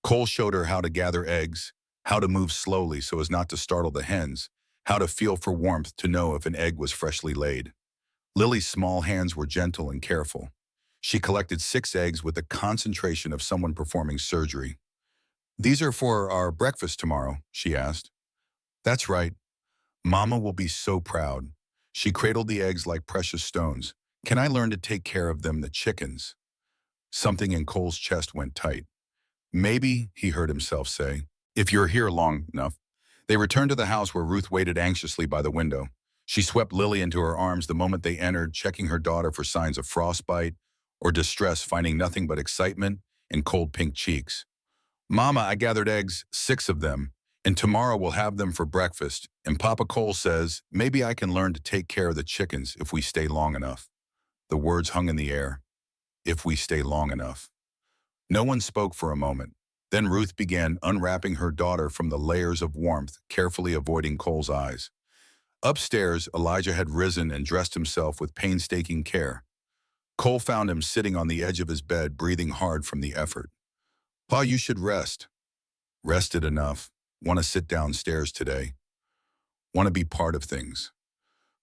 Cole showed her how to gather eggs, how to move slowly so as not to startle the hens, how to feel for warmth to know if an egg was freshly laid. Lily's small hands were gentle and careful. She collected 6 eggs with the concentration of someone performing surgery. "These are for our breakfast tomorrow," she asked. "That's right. Mama will be so proud." She cradled the eggs like precious stones. "Can I learn to take care of them, the chickens?" Something in Cole's chest went tight. "Maybe," he heard himself say, "if you're here long enough." They returned to the house where Ruth waited anxiously by the window. She swept Lily into her arms the moment they entered, checking her daughter for signs of frostbite or distress, finding nothing but excitement and cold pink cheeks. "Mama, I gathered eggs, 6 of them, and tomorrow we'll have them for breakfast, and Papa Cole says maybe I can learn to take care of the chickens if we stay long enough." The words hung in the air. If we stay long enough. No one spoke for a moment. Then Ruth began unwrapping her daughter from the layers of warmth, carefully avoiding Cole's eyes. Upstairs, Elijah had risen and dressed himself with painstaking care. Cole found him sitting on the edge of his bed, breathing hard from the effort. "Pa, you should rest." "Rested enough. Want to sit downstairs today. Want to be part of things."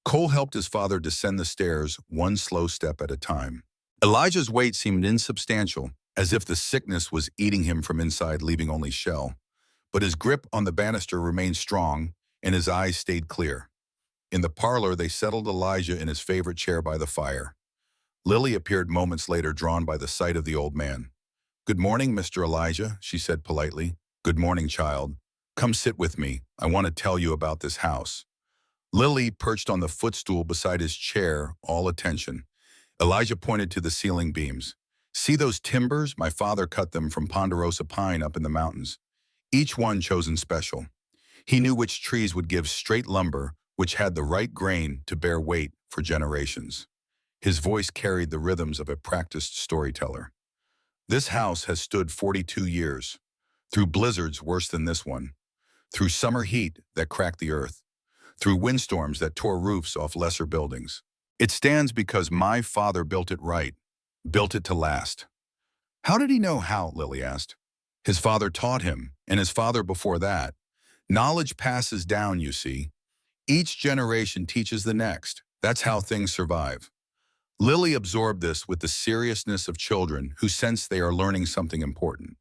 Cole helped his father descend the stairs one slow step at a time. Elijah's weight seemed insubstantial, as if the sickness was eating him from inside, leaving only shell. But his grip on the banister remained strong, and his eyes stayed clear. In the parlor, they settled Elijah in his favorite chair by the fire. Lily appeared moments later, drawn by the sight of the old man. "Good morning, Mr. Elijah," she said politely. "Good morning, child. Come sit with me. I want to tell you about this house." Lily perched on the footstool beside his chair, all attention. Elijah pointed to the ceiling beams. "See those timbers? My father cut them from ponderosa pine up in the mountains. Each one chosen special. He knew which trees would give straight lumber, which had the right grain to bear weight for generations." His voice carried the rhythms of a practiced storyteller. "This house has stood 42 years, through blizzards worse than this one, through summer heat that cracked the earth, through windstorms that tore roofs off lesser buildings. It stands because my father built it right, built it to last." "How did he know how?" Lily asked. "His father taught him, and his father before that. Knowledge passes down, you see. Each generation teaches the next. That's how things survive." Lily absorbed this with the seriousness of children who sense they are learning something important.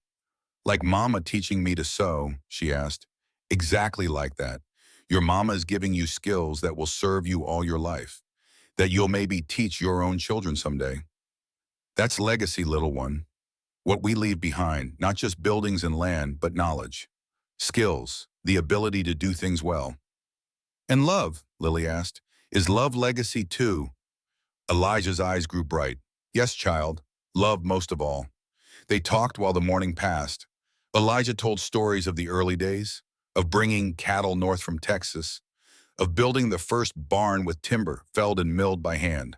"Like Mama teaching me to sew?" she asked. "Exactly like that. Your mama is giving you skills that will serve you all your life, that you'll maybe teach your own children someday. That's legacy, little one. What we leave behind, not just buildings and land, but knowledge, skills, the ability to do things well." "And love?" Lily asked. "Is love legacy too?" Elijah's eyes grew bright. "Yes, child. Love most of all." They talked while the morning passed. Elijah told stories of the early days, of bringing cattle north from Texas, of building the first barn with timber felled and milled by hand,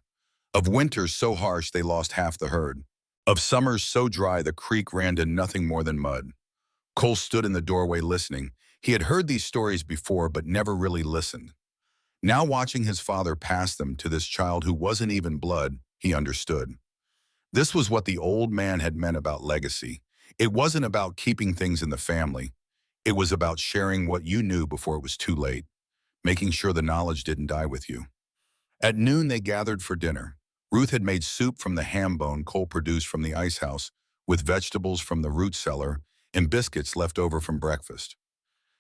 of winters so harsh they lost half the herd, of summers so dry the creek ran to nothing more than mud. Cole stood in the doorway listening. He had heard these stories before but never really listened. Now watching his father pass them to this child who wasn't even blood, he understood. This was what the old man had meant about legacy. It wasn't about keeping things in the family. It was about sharing what you knew before it was too late, making sure the knowledge didn't die with you. At noon, they gathered for dinner. Ruth had made soup from the ham bone Cole produced from the ice house, with vegetables from the root cellar and biscuits left over from breakfast.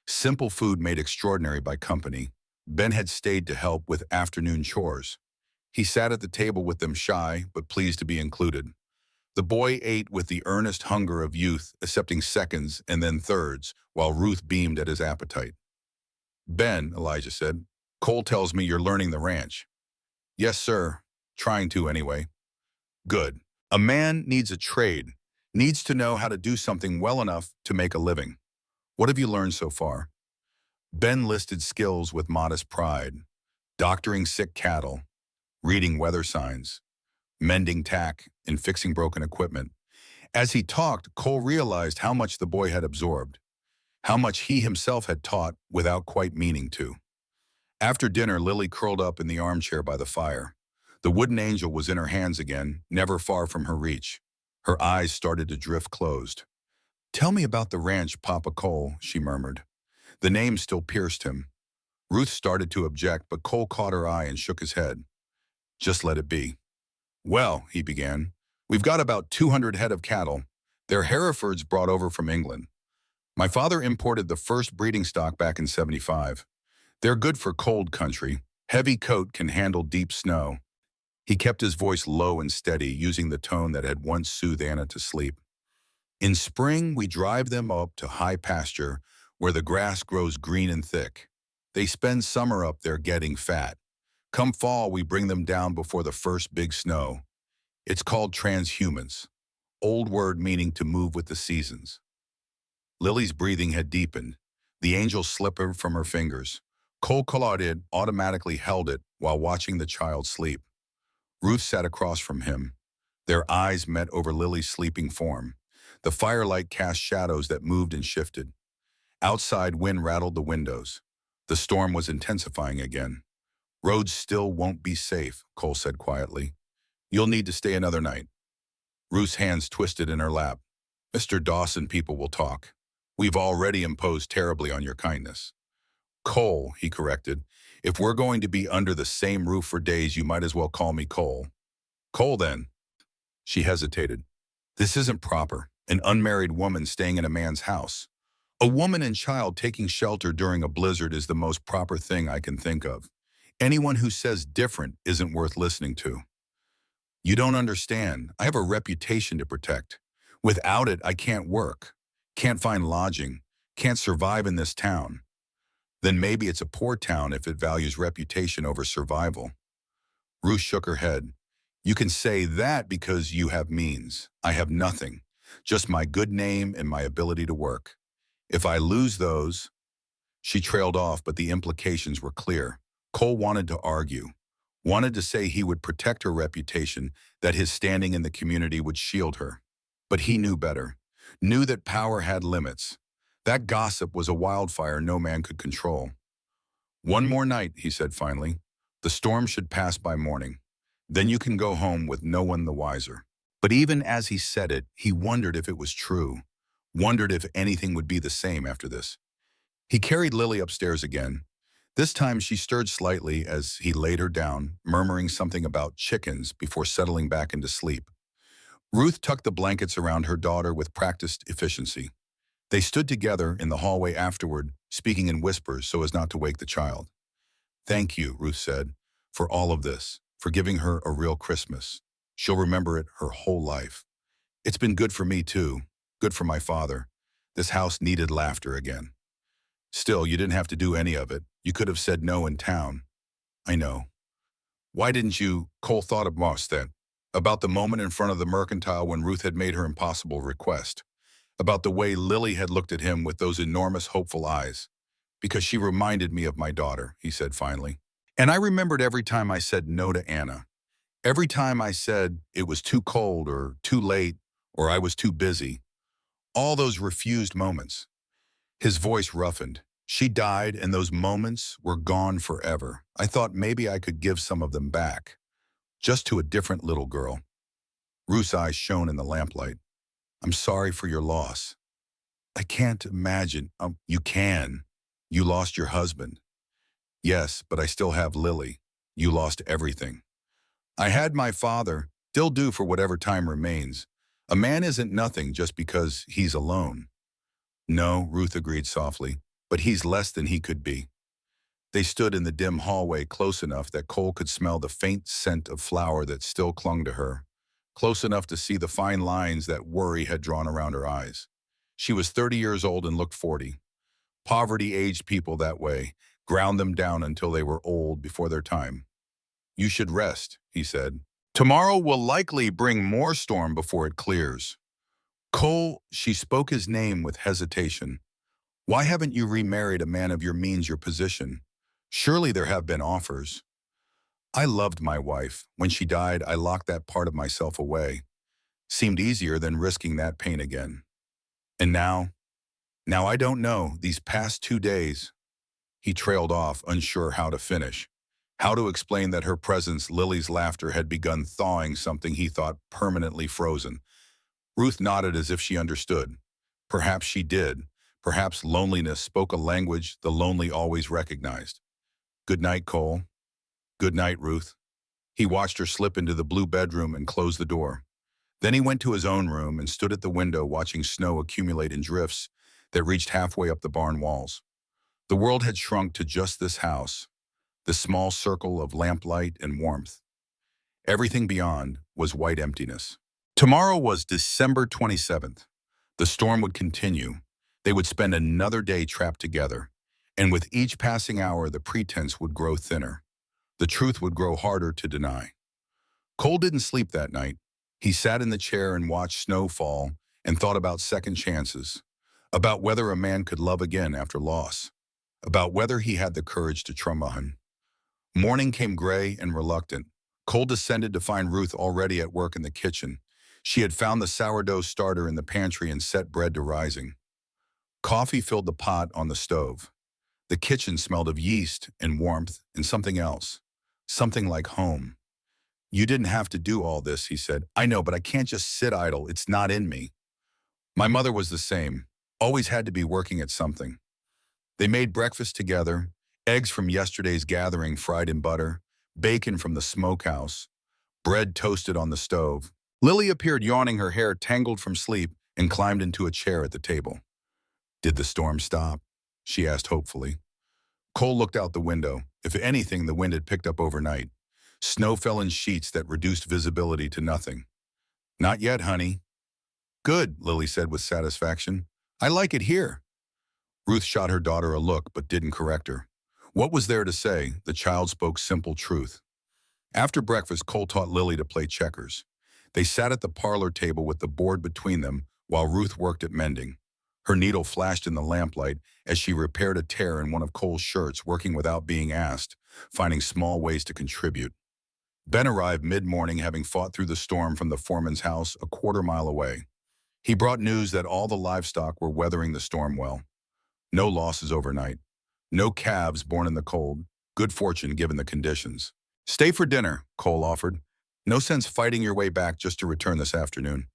Simple food made extraordinary by company. Ben had stayed to help with afternoon chores. He sat at the table with them, shy but pleased to be included. The boy ate with the earnest hunger of youth, accepting seconds and then thirds, while Ruth beamed at his appetite. "Ben," Elijah said, "Cole tells me you're learning the ranch." "Yes, sir. Trying to, anyway." "Good. A man needs a trade, needs to know how to do something well enough to make a living. What have you learned so far?" Ben listed skills with modest pride: doctoring sick cattle, reading weather signs, mending tack, and fixing broken equipment. As he talked, Cole realized how much the boy had absorbed, how much he himself had taught without quite meaning to. After dinner, Lily curled up in the armchair by the fire. The wooden angel was in her hands again, never far from her reach. Her eyes started to drift closed. "Tell me about the ranch, Papa Cole," she murmured. The name still pierced him. Ruth started to object, but Cole caught her eye and shook his head. "Just let it be." "Well," he began, "we've got about 200 head of cattle. They're Herefords brought over from England. My father imported the first breeding stock back in '75. They're good for cold country. Heavy coat can handle deep snow." He kept his voice low and steady, using the tone that had once soothed Anna to sleep. "In spring, we drive them up to high pasture, where the grass grows green and thick. They spend summer up there getting fat. Come fall, we bring them down before the first big snow. It's called transhumance, old word meaning to move with the seasons." Lily's breathing had deepened. The angel slipped from her fingers. Cole Collard automatically held it while watching the child sleep. Ruth sat across from him. Their eyes met over Lily's sleeping form. The firelight cast shadows that moved and shifted. Outside, wind rattled the windows. The storm was intensifying again. "Roads still won't be safe," Cole said quietly. "You'll need to stay another night." Ruth's hands twisted in her lap. "Mr. Dawson, people will talk. We've already imposed terribly on your kindness." Cole, he corrected. If we're going to be under the same roof for days, you might as well call me Cole. Cole, then. She hesitated. This isn't proper. An unmarried woman staying in a man's house. A woman and child taking shelter during a blizzard is the most proper thing I can think of. Anyone who says different isn't worth listening to. You don't understand. I have a reputation to protect. Without it, I can't work, can't find lodging, can't survive in this town. Then maybe it's a poor town if it values reputation over survival. Ruth shook her head. You can say that because you have means. I have nothing, just my good name and my ability to work. If I lose those, she trailed off, but the implications were clear. Cole wanted to argue, wanted to say he would protect her reputation, that his standing in the community would shield her. But he knew better, knew that power had limits. That gossip was a wildfire no man could control. One more night, he said finally. The storm should pass by morning. Then you can go home with no one the wiser. But even as he said it, he wondered if it was true, wondered if anything would be the same after this. He carried Lily upstairs again. This time she stirred slightly as he laid her down, murmuring something about chickens before settling back into sleep. Ruth tucked the blankets around her daughter with practiced efficiency. They stood together in the hallway afterward, speaking in whispers so as not to wake the child. Thank you, Ruth said, for all of this, for giving her a real Christmas. She'll remember it her whole life. It's been good for me, too. Good for my father. This house needed laughter again. Still, you didn't have to do any of it. You could have said no in town. I know. Why didn't you? Cole thought of Moss then. About the moment in front of the mercantile when Ruth had made her impossible request. About the way Lily had looked at him with those enormous, hopeful eyes. Because she reminded me of my daughter, he said finally. And I remembered every time I said no to Anna. Every time I said it was too cold or too late or I was too busy. All those refused moments. His voice roughened. She died and those moments were gone forever. I thought maybe I could give some of them back. Just to a different little girl. Ruth's eyes shone in the lamplight. I'm sorry for your loss. I can't imagine. You can. You lost your husband. Yes, but I still have Lily. You lost everything. I had my father, still do for whatever time remains. A man isn't nothing just because he's alone. No, Ruth agreed softly, but he's less than he could be. They stood in the dim hallway close enough that Cole could smell the faint scent of flower that still clung to her, close enough to see the fine lines that worry had drawn around her eyes. She was 30 years old and looked 40. Poverty aged people that way, ground them down until they were old before their time. You should rest, he said. Tomorrow will likely bring more storm before it clears. Cole, she spoke his name with hesitation. Why haven't you remarried a man of your means, your position? Surely there have been offers. I loved my wife. When she died, I locked that part of myself away. Seemed easier than risking that pain again. And now I don't know, these past 2 days. He trailed off, unsure how to finish. How to explain that her presence, Lily's laughter, had begun thawing something he thought permanently frozen. Ruth nodded as if she understood. Perhaps she did. Perhaps loneliness spoke a language the lonely always recognized. Good night, Cole. Good night, Ruth. He watched her slip into the blue bedroom and close the door. Then he went to his own room and stood at the window watching snow accumulate in drifts that reached halfway up the barn walls. The world had shrunk to just this house, this small circle of lamplight and warmth. Everything beyond was white emptiness. Tomorrow was December 27th. The storm would continue. They would spend another day trapped together. And with each passing hour, the pretense would grow thinner. The truth would grow harder to deny. Cole didn't sleep that night. He sat in the chair and watched snow fall and thought about second chances, about whether a man could love again after loss, about whether he had the courage to try on. Morning came gray and reluctant. Cole descended to find Ruth already at work in the kitchen. She had found the sourdough starter in the pantry and set bread to rising. Coffee filled the pot on the stove. The kitchen smelled of yeast and warmth and something else, something like home. You didn't have to do all this, he said. I know, but I can't just sit idle. It's not in me. My mother was the same, always had to be working at something. They made breakfast together, eggs from yesterday's gathering fried in butter, bacon from the smokehouse, bread toasted on the stove. Lily appeared yawning, her hair tangled from sleep, and climbed into a chair at the table. "Did the storm stop?" she asked hopefully. Cole looked out the window. If anything, the wind had picked up overnight. Snow fell in sheets that reduced visibility to nothing. "Not yet, honey." "Good," Lily said with satisfaction. "I like it here." Ruth shot her daughter a look but didn't correct her. What was there to say? The child spoke simple truth. After breakfast, Cole taught Lily to play checkers. They sat at the parlor table with the board between them while Ruth worked at mending. Her needle flashed in the lamplight as she repaired a tear in one of Cole's shirts, working without being asked, finding small ways to contribute. Ben arrived mid-morning, having fought through the storm from the foreman's house a quarter-mile away. He brought news that all the livestock were weathering the storm well. No losses overnight. No calves born in the cold. Good fortune given the conditions. "Stay for dinner," Cole offered. "No sense fighting your way back just to return this afternoon."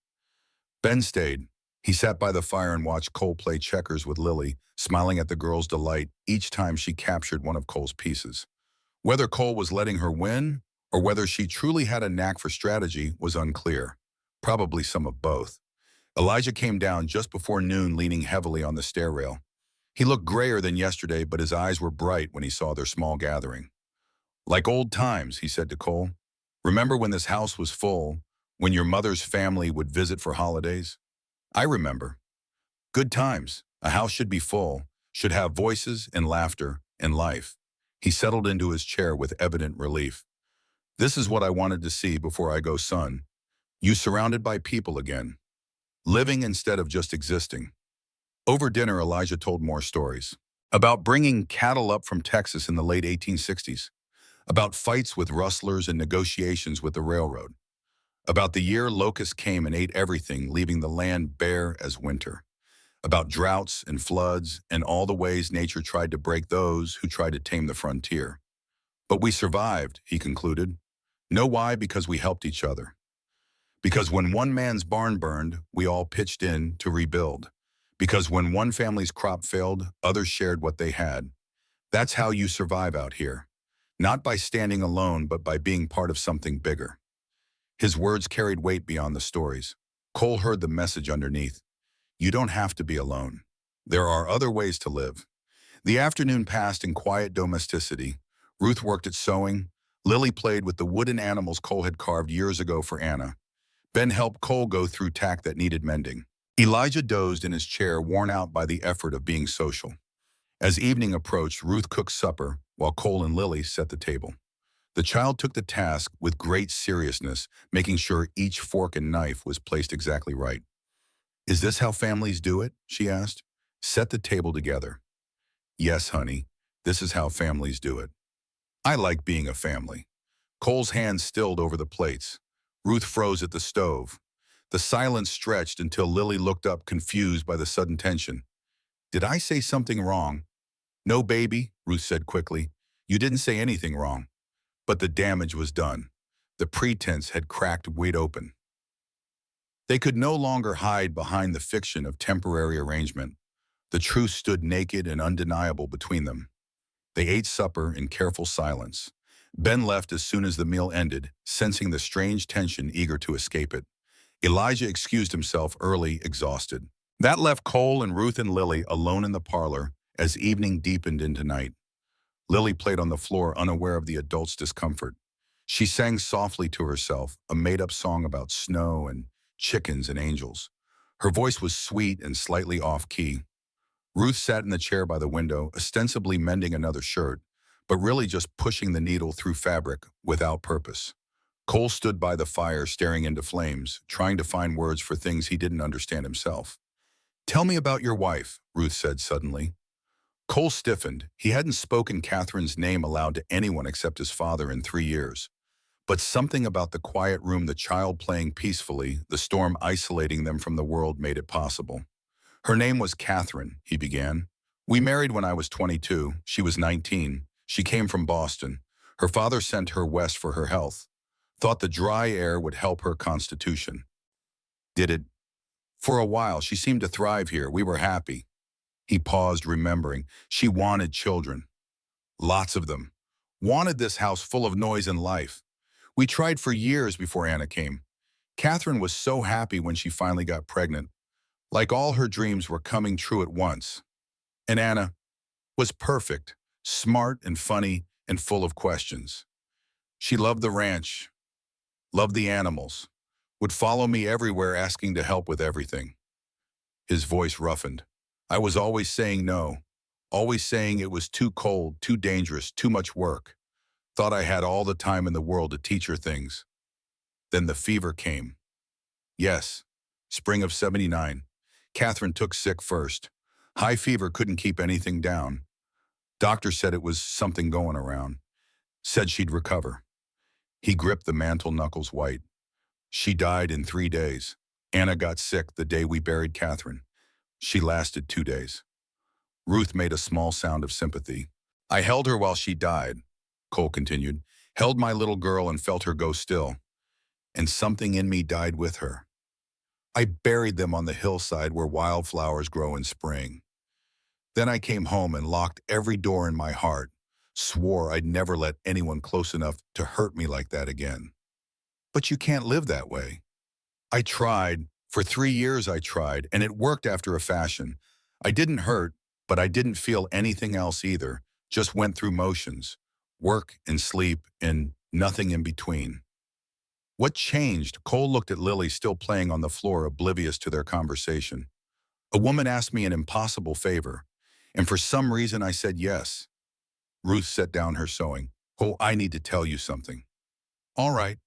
Ben stayed. He sat by the fire and watched Cole play checkers with Lily, smiling at the girl's delight each time she captured one of Cole's pieces. Whether Cole was letting her win or whether she truly had a knack for strategy was unclear. Probably some of both. Elijah came down just before noon, leaning heavily on the stair rail. He looked grayer than yesterday, but his eyes were bright when he saw their small gathering. "Like old times," he said to Cole. "Remember when this house was full, when your mother's family would visit for holidays?" "I remember. Good times. A house should be full, should have voices and laughter and life." He settled into his chair with evident relief. "This is what I wanted to see before I go, son. You surrounded by people again. Living instead of just existing." Over dinner, Elijah told more stories. About bringing cattle up from Texas in the late 1860s. About fights with rustlers and negotiations with the railroad. About the year locusts came and ate everything, leaving the land bare as winter. About droughts and floods and all the ways nature tried to break those who tried to tame the frontier. "But we survived," he concluded. "Know why? Because we helped each other. Because when one man's barn burned, we all pitched in to rebuild. Because when one family's crop failed, others shared what they had. That's how you survive out here. Not by standing alone, but by being part of something bigger." His words carried weight beyond the stories. Cole heard the message underneath. You don't have to be alone. There are other ways to live. The afternoon passed in quiet domesticity. Ruth worked at sewing. Lily played with the wooden animals Cole had carved years ago for Anna. Ben helped Cole go through tack that needed mending. Elijah dozed in his chair, worn out by the effort of being social. As evening approached, Ruth cooked supper while Cole and Lily set the table. The child took the task with great seriousness, making sure each fork and knife was placed exactly right. "Is this how families do it?" she asked. "Set the table together." "Yes, honey, this is how families do it." "I like being a family." Cole's hands stilled over the plates. Ruth froze at the stove. The silence stretched until Lily looked up, confused by the sudden tension. "Did I say something wrong?" "No, baby," Ruth said quickly. "You didn't say anything wrong." But the damage was done. The pretense had cracked wide open. They could no longer hide behind the fiction of temporary arrangement. The truth stood naked and undeniable between them. They ate supper in careful silence. Ben left as soon as the meal ended, sensing the strange tension, eager to escape it. Elijah excused himself early, exhausted. That left Cole and Ruth and Lily alone in the parlor as evening deepened into night. Lily played on the floor, unaware of the adults' discomfort. She sang softly to herself, a made-up song about snow and chickens and angels. Her voice was sweet and slightly off-key. Ruth sat in the chair by the window, ostensibly mending another shirt, but really just pushing the needle through fabric without purpose. Cole stood by the fire, staring into flames, trying to find words for things he didn't understand himself. "Tell me about your wife," Ruth said suddenly. Cole stiffened. He hadn't spoken Catherine's name aloud to anyone except his father in 3 years. But something about the quiet room, the child playing peacefully, the storm isolating them from the world, made it possible. "Her name was Catherine," he began. "We married when I was 22. She was 19. She came from Boston. Her father sent her west for her health. Thought the dry air would help her constitution. Did it? For a while, she seemed to thrive here. We were happy. He paused, remembering. She wanted children. Lots of them. Wanted this house full of noise and life. We tried for years before Anna came. Catherine was so happy when she finally got pregnant. Like all her dreams were coming true at once. And Anna was perfect, smart and funny and full of questions. She loved the ranch, loved the animals, would follow me everywhere asking to help with everything. His voice roughened. I was always saying no, always saying it was too cold, too dangerous, too much work. Thought I had all the time in the world to teach her things. Then the fever came. Yes, spring of '79. Catherine took sick first. High fever couldn't keep anything down. Doctor said it was something going around. Said she'd recover. He gripped the mantle, knuckles white. She died in 3 days. Anna got sick the day we buried Catherine. She lasted 2 days. Ruth made a small sound of sympathy. I held her while she died, Cole continued. Held my little girl and felt her go still. And something in me died with her. I buried them on the hillside where wildflowers grow in spring. Then I came home and locked every door in my heart, swore I'd never let anyone close enough to hurt me like that again. But you can't live that way. I tried. For 3 years I tried, and it worked after a fashion. I didn't hurt, but I didn't feel anything else either, just went through motions, work and sleep and nothing in between. What changed? Cole looked at Lily still playing on the floor, oblivious to their conversation. A woman asked me an impossible favor, and for some reason I said yes. Ruth set down her sewing. Oh, I need to tell you something. All right.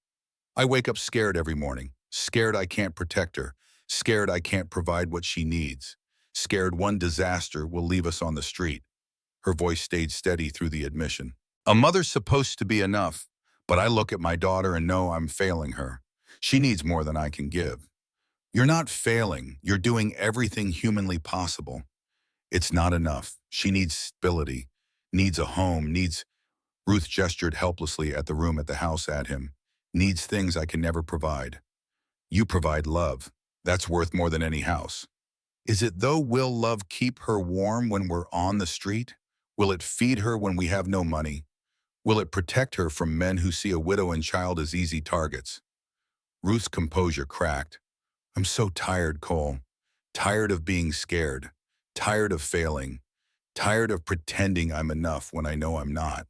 I wake up scared every morning, scared I can't protect her, scared I can't provide what she needs, scared one disaster will leave us on the street. Her voice stayed steady through the admission. A mother's supposed to be enough, but I look at my daughter and know I'm failing her. She needs more than I can give. You're not failing. You're doing everything humanly possible. It's not enough. She needs stability, needs a home, needs... Ruth gestured helplessly at the room at the house at him. Needs things I can never provide. You provide love. That's worth more than any house. Is it though? Will love keep her warm when we're on the street? Will it feed her when we have no money? Will it protect her from men who see a widow and child as easy targets? Ruth's composure cracked. I'm so tired, Cole. Tired of being scared. Tired of failing. Tired of pretending I'm enough when I know I'm not.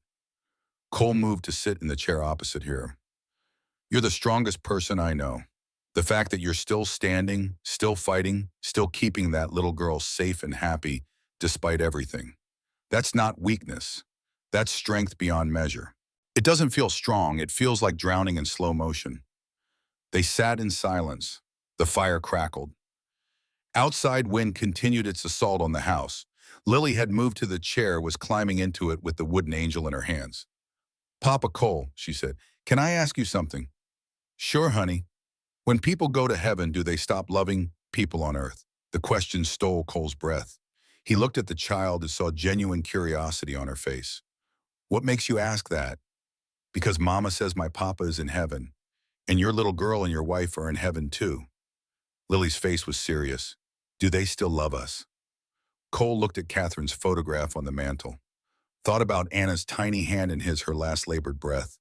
Cole moved to sit in the chair opposite her. You're the strongest person I know. The fact that you're still standing, still fighting, still keeping that little girl safe and happy despite everything. That's not weakness. That's strength beyond measure. It doesn't feel strong. It feels like drowning in slow motion. They sat in silence. The fire crackled. Outside wind continued its assault on the house. Lily had moved to the chair, was climbing into it with the wooden angel in her hands. Papa Cole, she said, can I ask you something? Sure, honey. When people go to heaven, do they stop loving people on earth? The question stole Cole's breath. He looked at the child and saw genuine curiosity on her face. What makes you ask that? Because Mama says my papa is in heaven, and your little girl and your wife are in heaven too. Lily's face was serious. Do they still love us? Cole looked at Catherine's photograph on the mantel. Thought about Anna's tiny hand in his, her last labored breath.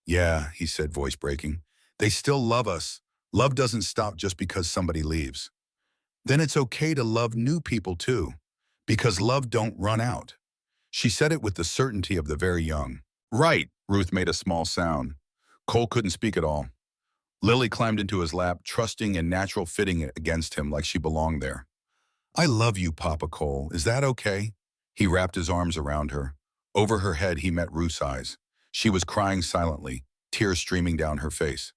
Yeah, he said, voice breaking. They still love us. Love doesn't stop just because somebody leaves. Then it's okay to love new people too, because love don't run out. She said it with the certainty of the very young. Right, Ruth made a small sound. Cole couldn't speak at all. Lily climbed into his lap, trusting and natural fitting against him like she belonged there. I love you, Papa Cole. Is that okay? He wrapped his arms around her. Over her head, he met Ruth's eyes. She was crying silently, tears streaming down her face.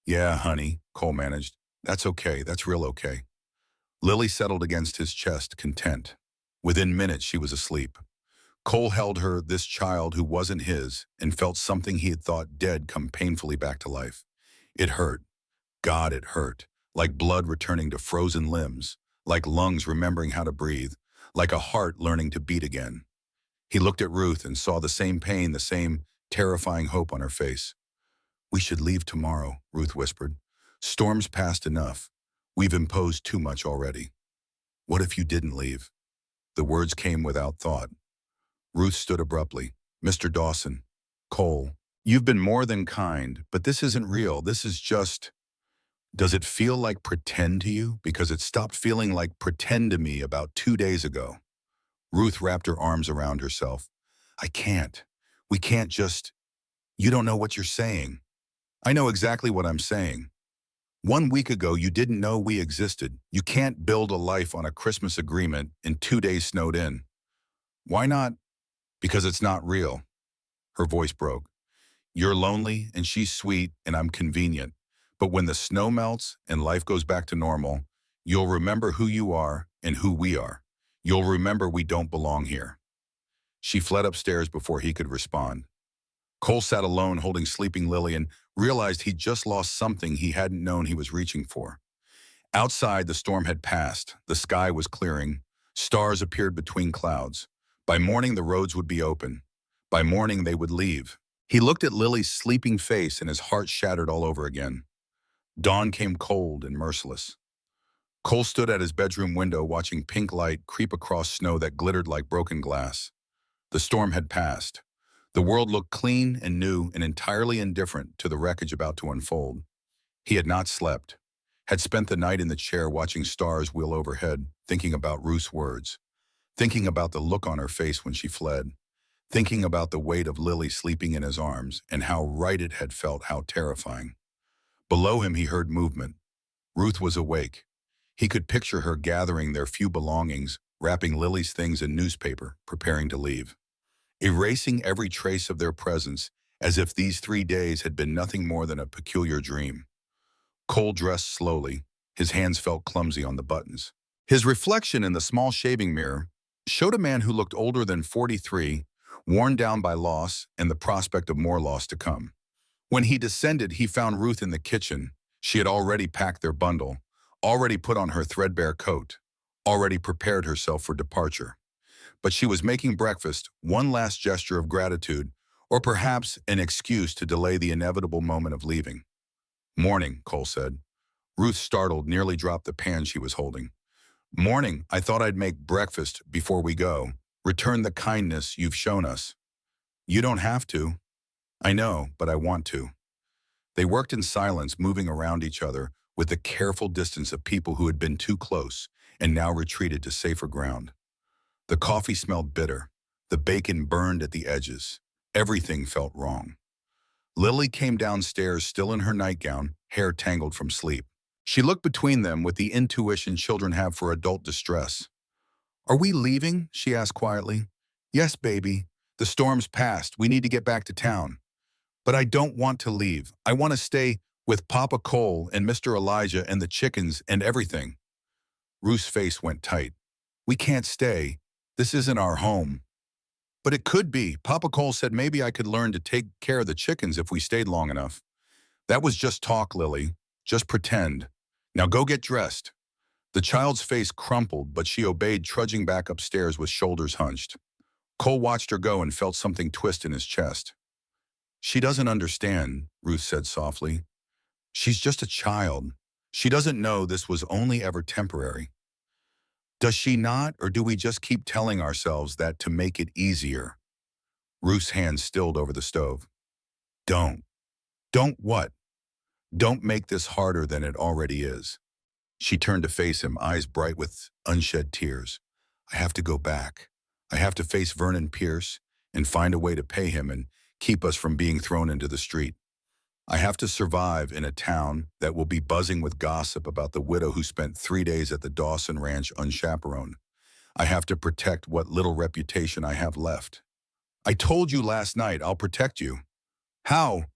Yeah, honey, Cole managed. That's okay. That's real okay. Lily settled against his chest, content. Within minutes, she was asleep. Cole held her, this child who wasn't his, and felt something he had thought dead come painfully back to life. It hurt. God, it hurt. Like blood returning to frozen limbs, like lungs remembering how to breathe, like a heart learning to beat again. He looked at Ruth and saw the same pain, the same terrifying hope on her face. We should leave tomorrow, Ruth whispered. Storm's past enough. We've imposed too much already. What if you didn't leave? The words came without thought. Ruth stood abruptly. Mr. Dawson. Cole. You've been more than kind, but this isn't real. This is just... Does it feel like pretend to you? Because it stopped feeling like pretend to me about 2 days ago. Ruth wrapped her arms around herself. I can't. We can't just... You don't know what you're saying. I know exactly what I'm saying. 1 week ago, you didn't know we existed. You can't build a life on a Christmas agreement in 2 days snowed in. Why not? Because it's not real. Her voice broke. You're lonely and she's sweet and I'm convenient. But when the snow melts and life goes back to normal, you'll remember who you are and who we are. You'll remember we don't belong here. She fled upstairs before he could respond. Cole sat alone holding sleeping Lily and realized he'd just lost something he hadn't known he was reaching for. Outside, the storm had passed. The sky was clearing. Stars appeared between clouds. By morning, the roads would be open. By morning, they would leave. He looked at Lily's sleeping face and his heart shattered all over again. Dawn came cold and merciless. Cole stood at his bedroom window watching pink light creep across snow that glittered like broken glass. The storm had passed. The world looked clean and new and entirely indifferent to the wreckage about to unfold. He had not slept, had spent the night in the chair watching stars wheel overhead, thinking about Ruth's words, thinking about the look on her face when she fled, thinking about the weight of Lily sleeping in his arms and how right it had felt, how terrifying. Below him he heard movement. Ruth was awake. He could picture her gathering their few belongings, wrapping Lily's things in newspaper, preparing to leave. Erasing every trace of their presence as if these 3 days had been nothing more than a peculiar dream. Cole dressed slowly. His hands felt clumsy on the buttons. His reflection in the small shaving mirror showed a man who looked older than 43, worn down by loss and the prospect of more loss to come. When he descended, he found Ruth in the kitchen. She had already packed their bundle, already put on her threadbare coat, already prepared herself for departure. But she was making breakfast, one last gesture of gratitude, or perhaps an excuse to delay the inevitable moment of leaving. Morning, Cole said. Ruth, startled, nearly dropped the pan she was holding. Morning, I thought I'd make breakfast before we go. Return the kindness you've shown us. You don't have to. I know, but I want to. They worked in silence, moving around each other with the careful distance of people who had been too close and now retreated to safer ground. The coffee smelled bitter. The bacon burned at the edges. Everything felt wrong. Lily came downstairs still in her nightgown, hair tangled from sleep. She looked between them with the intuition children have for adult distress. Are we leaving? She asked quietly. Yes, baby. The storm's passed. We need to get back to town. But I don't want to leave. I want to stay with Papa Cole and Mr. Elijah and the chickens and everything. Ruth's face went tight. We can't stay. This isn't our home. But it could be. Papa Cole said maybe I could learn to take care of the chickens if we stayed long enough. That was just talk, Lily. Just pretend. Now go get dressed. The child's face crumpled, but she obeyed, trudging back upstairs with shoulders hunched. Cole watched her go and felt something twist in his chest. She doesn't understand, Ruth said softly. She's just a child. She doesn't know this was only ever temporary. Does she not, or do we just keep telling ourselves that to make it easier? Ruth's hand stilled over the stove. Don't. Don't what? Don't make this harder than it already is. She turned to face him, eyes bright with unshed tears. I have to go back. I have to face Vernon Pierce and find a way to pay him and keep us from being thrown into the street. I have to survive in a town that will be buzzing with gossip about the widow who spent 3 days at the Dawson Ranch unchaperoned. I have to protect what little reputation I have left. I told you last night I'll protect you. How?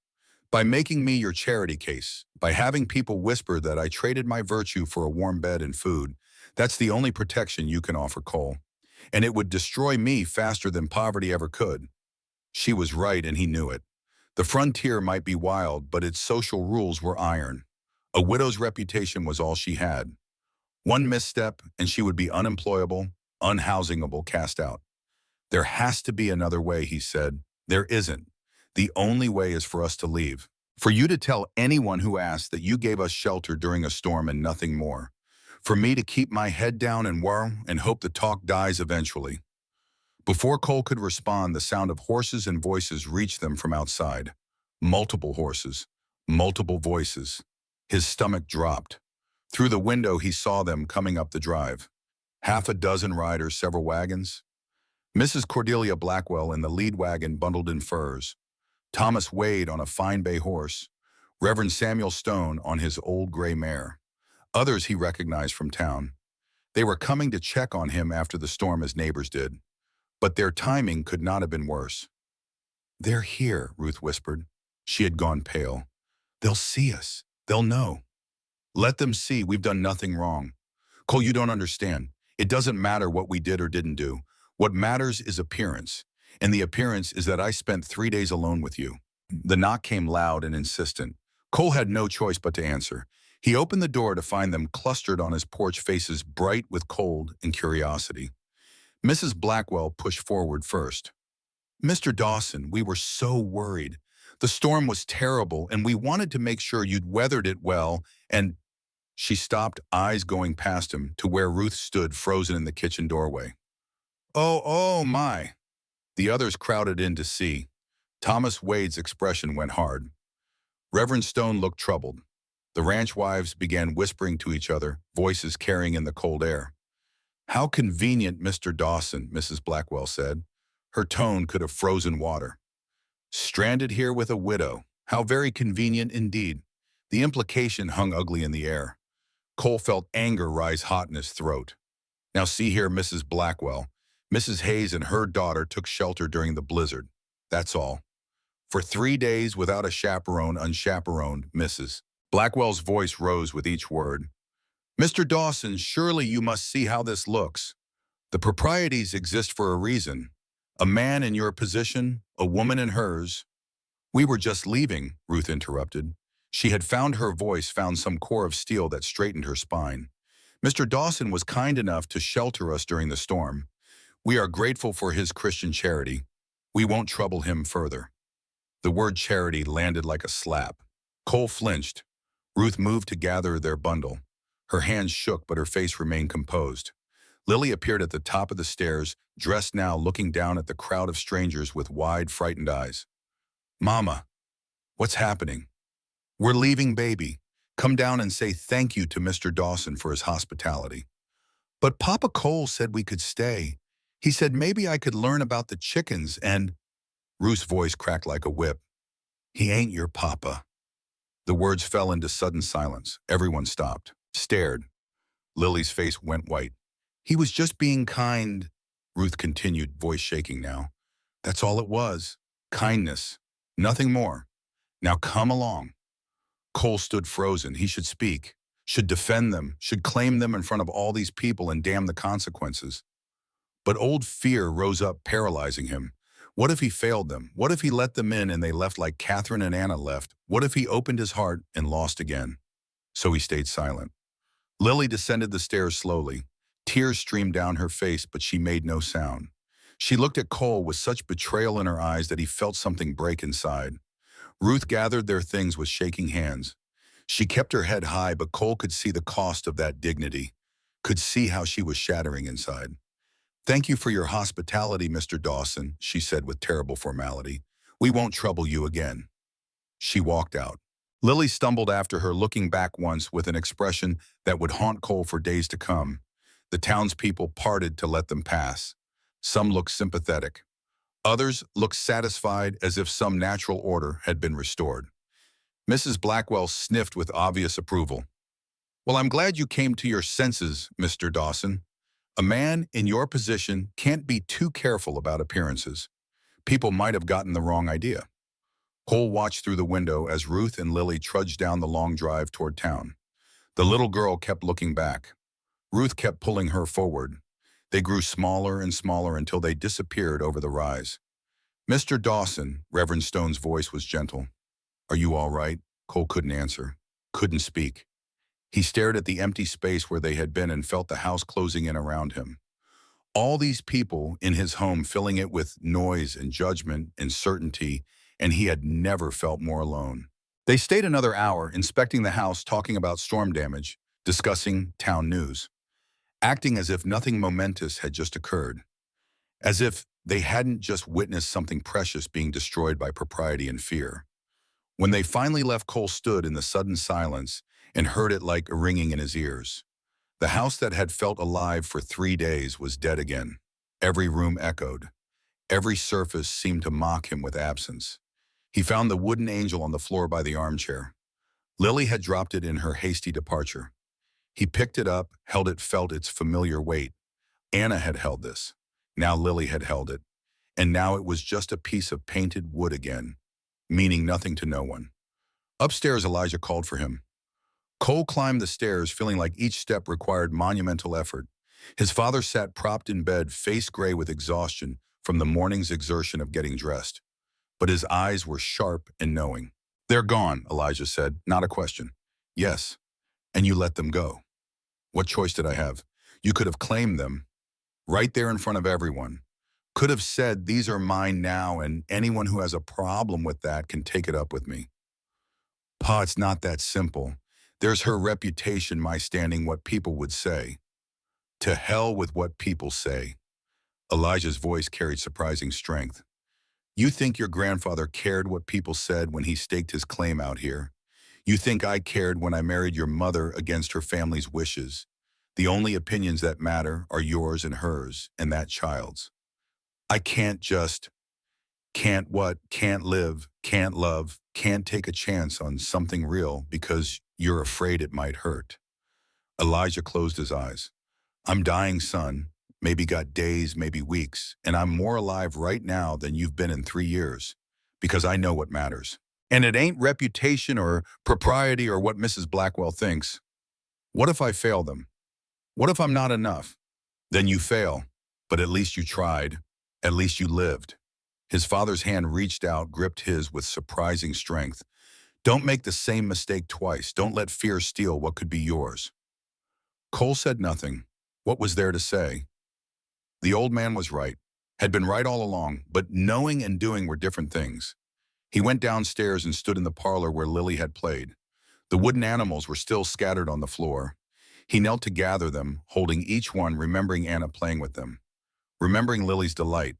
By making me your charity case, by having people whisper that I traded my virtue for a warm bed and food. That's the only protection you can offer, Cole. And it would destroy me faster than poverty ever could. She was right, and he knew it. The frontier might be wild, but its social rules were iron. A widow's reputation was all she had. One misstep, and she would be unemployable, unhousingable, cast out. There has to be another way, he said. There isn't. The only way is for us to leave. For you to tell anyone who asks that you gave us shelter during a storm and nothing more. For me to keep my head down and whirl and hope the talk dies eventually. Before Cole could respond, the sound of horses and voices reached them from outside. Multiple horses, multiple voices. His stomach dropped. Through the window, he saw them coming up the drive. Half a dozen riders, several wagons. Mrs. Cordelia Blackwell in the lead wagon bundled in furs. Thomas Wade on a fine bay horse. Reverend Samuel Stone on his old gray mare. Others he recognized from town. They were coming to check on him after the storm as neighbors did. But their timing could not have been worse. "They're here," Ruth whispered. She had gone pale. "They'll see us. They'll know." "Let them see we've done nothing wrong. Cole, you don't understand. It doesn't matter what we did or didn't do. What matters is appearance. And the appearance is that I spent 3 days alone with you." The knock came loud and insistent. Cole had no choice but to answer. He opened the door to find them clustered on his porch, faces bright with cold and curiosity. Mrs. Blackwell pushed forward first. "Mr. Dawson, we were so worried. The storm was terrible, and we wanted to make sure you'd weathered it well, and—" She stopped, eyes going past him, to where Ruth stood frozen in the kitchen doorway. Oh my." The others crowded in to see. Thomas Wade's expression went hard. Reverend Stone looked troubled. The ranch wives began whispering to each other, voices carrying in the cold air. "How convenient, Mr. Dawson," Mrs. Blackwell said. Her tone could have frozen water. "Stranded here with a widow. How very convenient indeed." The implication hung ugly in the air. Cole felt anger rise hot in his throat. "Now see here, Mrs. Blackwell. Mrs. Hayes and her daughter took shelter during the blizzard. That's all. For 3 days without a chaperone, unchaperoned, Mrs. Blackwell's voice rose with each word. "Mr. Dawson, surely you must see how this looks. The proprieties exist for a reason. A man in your position, a woman in hers." "We were just leaving," Ruth interrupted. She had found her voice, found some core of steel that straightened her spine. "Mr. Dawson was kind enough to shelter us during the storm. We are grateful for his Christian charity. We won't trouble him further." The word charity landed like a slap. Cole flinched. Ruth moved to gather their bundle. Her hands shook, but her face remained composed. Lily appeared at the top of the stairs, dressed now, looking down at the crowd of strangers with wide, frightened eyes. "Mama, what's happening?" "We're leaving, baby. Come down and say thank you to Mr. Dawson for his hospitality." "But Papa Cole said we could stay. He said maybe I could learn about the chickens and—" Ruth's voice cracked like a whip. "He ain't your papa." The words fell into sudden silence. Everyone stopped, stared. Lily's face went white. "He was just being kind," Ruth continued, voice shaking now. "That's all it was. Kindness. Nothing more. Now come along." Cole stood frozen. He should speak, should defend them, should claim them in front of all these people and damn the consequences. But old fear rose up, paralyzing him. What if he failed them? What if he let them in and they left like Catherine and Anna left? What if he opened his heart and lost again? So he stayed silent. Lily descended the stairs slowly. Tears streamed down her face, but she made no sound. She looked at Cole with such betrayal in her eyes that he felt something break inside. Ruth gathered their things with shaking hands. She kept her head high, but Cole could see the cost of that dignity, could see how she was shattering inside. "Thank you for your hospitality, Mr. Dawson," she said with terrible formality. "We won't trouble you again." She walked out. Lily stumbled after her, looking back once with an expression that would haunt Cole for days to come. The townspeople parted to let them pass. Some looked sympathetic. Others looked satisfied, as if some natural order had been restored. Mrs. Blackwell sniffed with obvious approval. "Well, I'm glad you came to your senses, Mr. Dawson. A man in your position can't be too careful about appearances. People might have gotten the wrong idea." Cole watched through the window as Ruth and Lily trudged down the long drive toward town. The little girl kept looking back. Ruth kept pulling her forward. They grew smaller and smaller until they disappeared over the rise. "Mr. Dawson," Reverend Stone's voice was gentle. "Are you all right?" Cole couldn't answer, couldn't speak. He stared at the empty space where they had been and felt the house closing in around him. All these people in his home, filling it with noise and judgment and certainty, and he had never felt more alone. They stayed another hour, inspecting the house, talking about storm damage. discussing town news, acting as if nothing momentous had just occurred, as if they hadn't just witnessed something precious being destroyed by propriety and fear. When they finally left, Cole stood in the sudden silence and heard it like a ringing in his ears. The house that had felt alive for 3 days was dead again. Every room echoed. Every surface seemed to mock him with absence. He found the wooden angel on the floor by the armchair. Lily had dropped it in her hasty departure. He picked it up, held it, felt its familiar weight. Anna had held this. Now Lily had held it. And now it was just a piece of painted wood again, meaning nothing to no one. Upstairs, Elijah called for him. Cole climbed the stairs, feeling like each step required monumental effort. His father sat propped in bed, face gray with exhaustion from the morning's exertion of getting dressed. But his eyes were sharp and knowing. "They're gone," Elijah said, not a question. "Yes, and you let them go. What choice did I have? You could have claimed them, right there in front of everyone. Could have said, 'These are mine now, and anyone who has a problem with that can take it up with me.'" "Pa, it's not that simple. There's her reputation, my standing, what people would say." "To hell with what people say." Elijah's voice carried surprising strength. "You think your grandfather cared what people said when he staked his claim out here? You think I cared when I married your mother against her family's wishes? The only opinions that matter are yours and hers, and that child's. I can't just, can't what, can't live, can't love, can't take a chance on something real because you're afraid it might hurt." Elijah closed his eyes. "I'm dying, son. Maybe got days, maybe weeks, and I'm more alive right now than you've been in 3 years, because I know what matters. And it ain't reputation or propriety or what Mrs. Blackwell thinks. What if I fail them? What if I'm not enough? Then you fail, but at least you tried. At least you lived." His father's hand reached out, gripped his with surprising strength. "Don't make the same mistake twice. Don't let fear steal what could be yours." Cole said nothing. What was there to say? The old man was right, had been right all along, but knowing and doing were different things. He went downstairs and stood in the parlor where Lily had played. The wooden animals were still scattered on the floor. He knelt to gather them, holding each one, remembering Anna playing with them, remembering Lily's delight,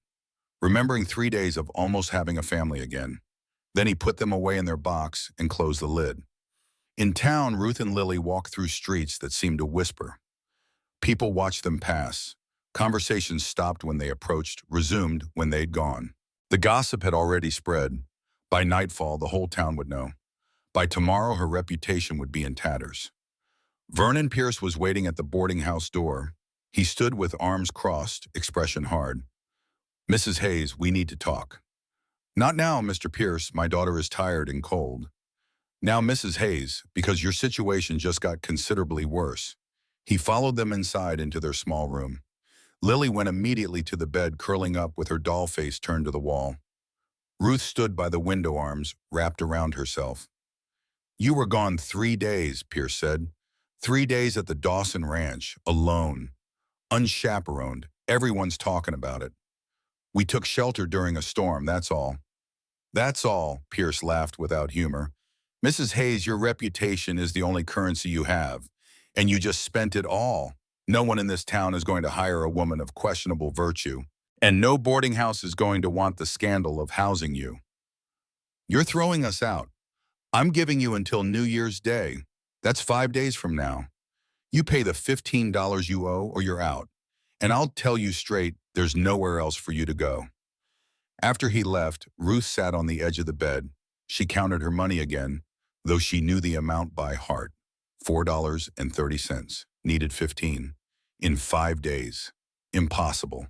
remembering 3 days of almost having a family again. Then he put them away in their box and closed the lid. In town, Ruth and Lily walked through streets that seemed to whisper. People watched them pass. Conversations stopped when they approached, resumed when they'd gone. The gossip had already spread. By nightfall, the whole town would know. By tomorrow, her reputation would be in tatters. Vernon Pierce was waiting at the boarding house door. He stood with arms crossed, expression hard. "Mrs. Hayes, we need to talk." "Not now, Mr. Pierce. My daughter is tired and cold." "Now, Mrs. Hayes, because your situation just got considerably worse." He followed them inside into their small room. Lily went immediately to the bed, curling up with her doll face turned to the wall. Ruth stood by the window, arms wrapped around herself. "You were gone 3 days, Pierce said. 3 days at the Dawson Ranch, alone, unchaperoned. Everyone's talking about it. We took shelter during a storm, that's all." "That's all," Pierce laughed without humor. "Mrs. Hayes, your reputation is the only currency you have, and you just spent it all. No one in this town is going to hire a woman of questionable virtue, and no boarding house is going to want the scandal of housing you. You're throwing us out. I'm giving you until New Year's Day. That's 5 days from now. You pay the $15 you owe or you're out. And I'll tell you straight, there's nowhere else for you to go." After he left, Ruth sat on the edge of the bed. She counted her money again, though she knew the amount by heart. $4.30. Needed 15. In 5 days. Impossible.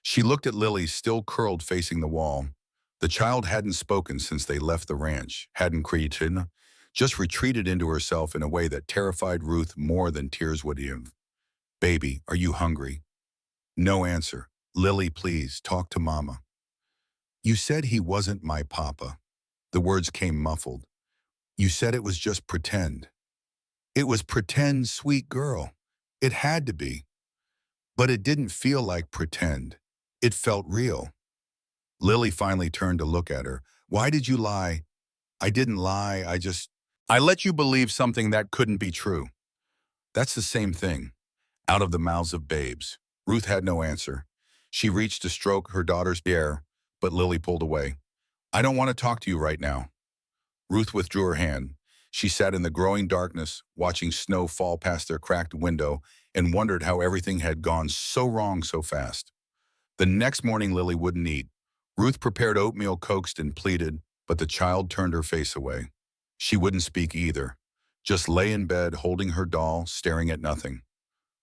She looked at Lily, still curled facing the wall. The child hadn't spoken since they left the ranch, hadn't created, just retreated into herself in a way that terrified Ruth more than tears would have. "Baby, are you hungry?" No answer. "Lily, please, talk to Mama." "You said he wasn't my papa." The words came muffled. "You said it was just pretend." "It was pretend, sweet girl. It had to be. But it didn't feel like pretend. It felt real." Lily finally turned to look at her. "Why did you lie?" "I didn't lie, I let you believe something that couldn't be true." That's the same thing. Out of the mouths of babes. Ruth had no answer. She reached to stroke her daughter's hair, but Lily pulled away. I don't want to talk to you right now. Ruth withdrew her hand. She sat in the growing darkness, watching snow fall past their cracked window, and wondered how everything had gone so wrong so fast. The next morning, Lily wouldn't eat. Ruth prepared oatmeal, coaxed and pleaded, but the child turned her face away. She wouldn't speak either, just lay in bed holding her doll, staring at nothing.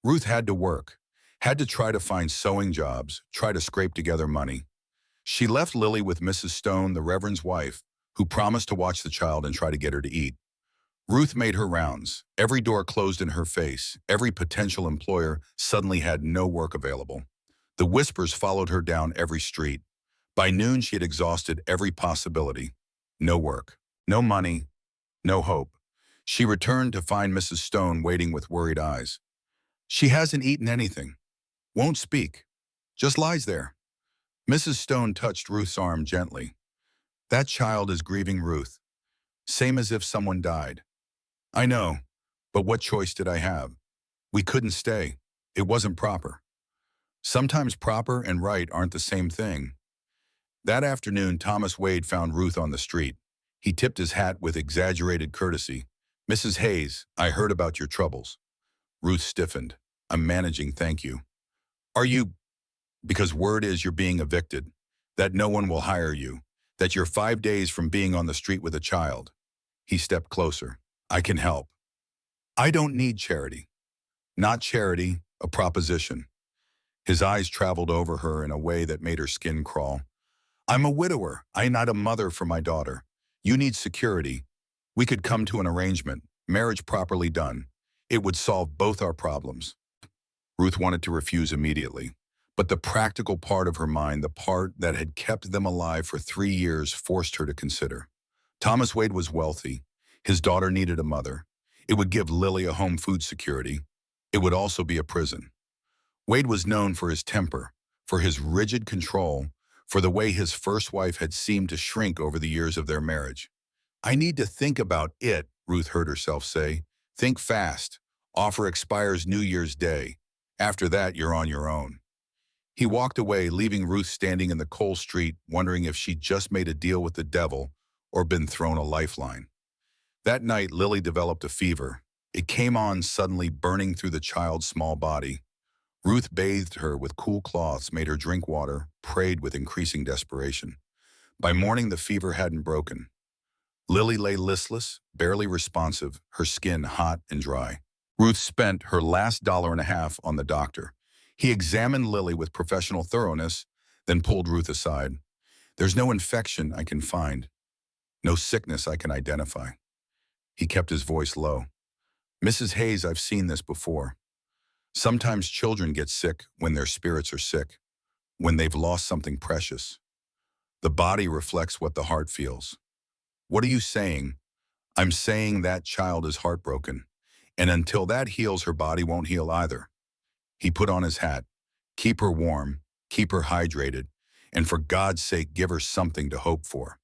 Ruth had to work, had to try to find sewing jobs, try to scrape together money. She left Lily with Mrs. Stone, the Reverend's wife, who promised to watch the child and try to get her to eat. Ruth made her rounds. Every door closed in her face. Every potential employer suddenly had no work available. The whispers followed her down every street. By noon, she had exhausted every possibility. No work, no money, no hope. She returned to find Mrs. Stone waiting with worried eyes. She hasn't eaten anything, won't speak, just lies there. Mrs. Stone touched Ruth's arm gently. That child is grieving, Ruth. Same as if someone died. I know, but what choice did I have? We couldn't stay. It wasn't proper. Sometimes proper and right aren't the same thing. That afternoon, Thomas Wade found Ruth on the street. He tipped his hat with exaggerated courtesy. Mrs. Hayes, I heard about your troubles. Ruth stiffened. I'm managing, thank you. Are you? Because word is you're being evicted, that no one will hire you, that you're 5 days from being on the street with a child. He stepped closer. I can help. I don't need charity. Not charity, a proposition. His eyes traveled over her in a way that made her skin crawl. I'm a widower. I'm not a mother for my daughter. You need security. We could come to an arrangement, marriage properly done. It would solve both our problems. Ruth wanted to refuse immediately, but the practical part of her mind, the part that had kept them alive for 3 years, forced her to consider. Thomas Wade was wealthy. His daughter needed a mother. It would give Lily a home, food security. It would also be a prison. Wade was known for his temper, for his rigid control, for the way his first wife had seemed to shrink over the years of their marriage. I need to think about it, Ruth heard herself say. Think fast. Offer expires New Year's Day. After that, you're on your own. He walked away, leaving Ruth standing in the cold street, wondering if she'd just made a deal with the devil or been thrown a lifeline. That night, Lily developed a fever. It came on suddenly, burning through the child's small body. Ruth bathed her with cool cloths, made her drink water, prayed with increasing desperation. By morning, the fever hadn't broken. Lily lay listless, barely responsive, her skin hot and dry. Ruth spent her last $1.50 on the doctor. He examined Lily with professional thoroughness, then pulled Ruth aside. There's no infection I can find, no sickness I can identify. He kept his voice low. Mrs. Hayes, I've seen this before. Sometimes children get sick when their spirits are sick, when they've lost something precious. The body reflects what the heart feels. What are you saying? I'm saying that child is heartbroken, and until that heals, her body won't heal either. He put on his hat. Keep her warm, keep her hydrated, and for God's sake, give her something to hope for.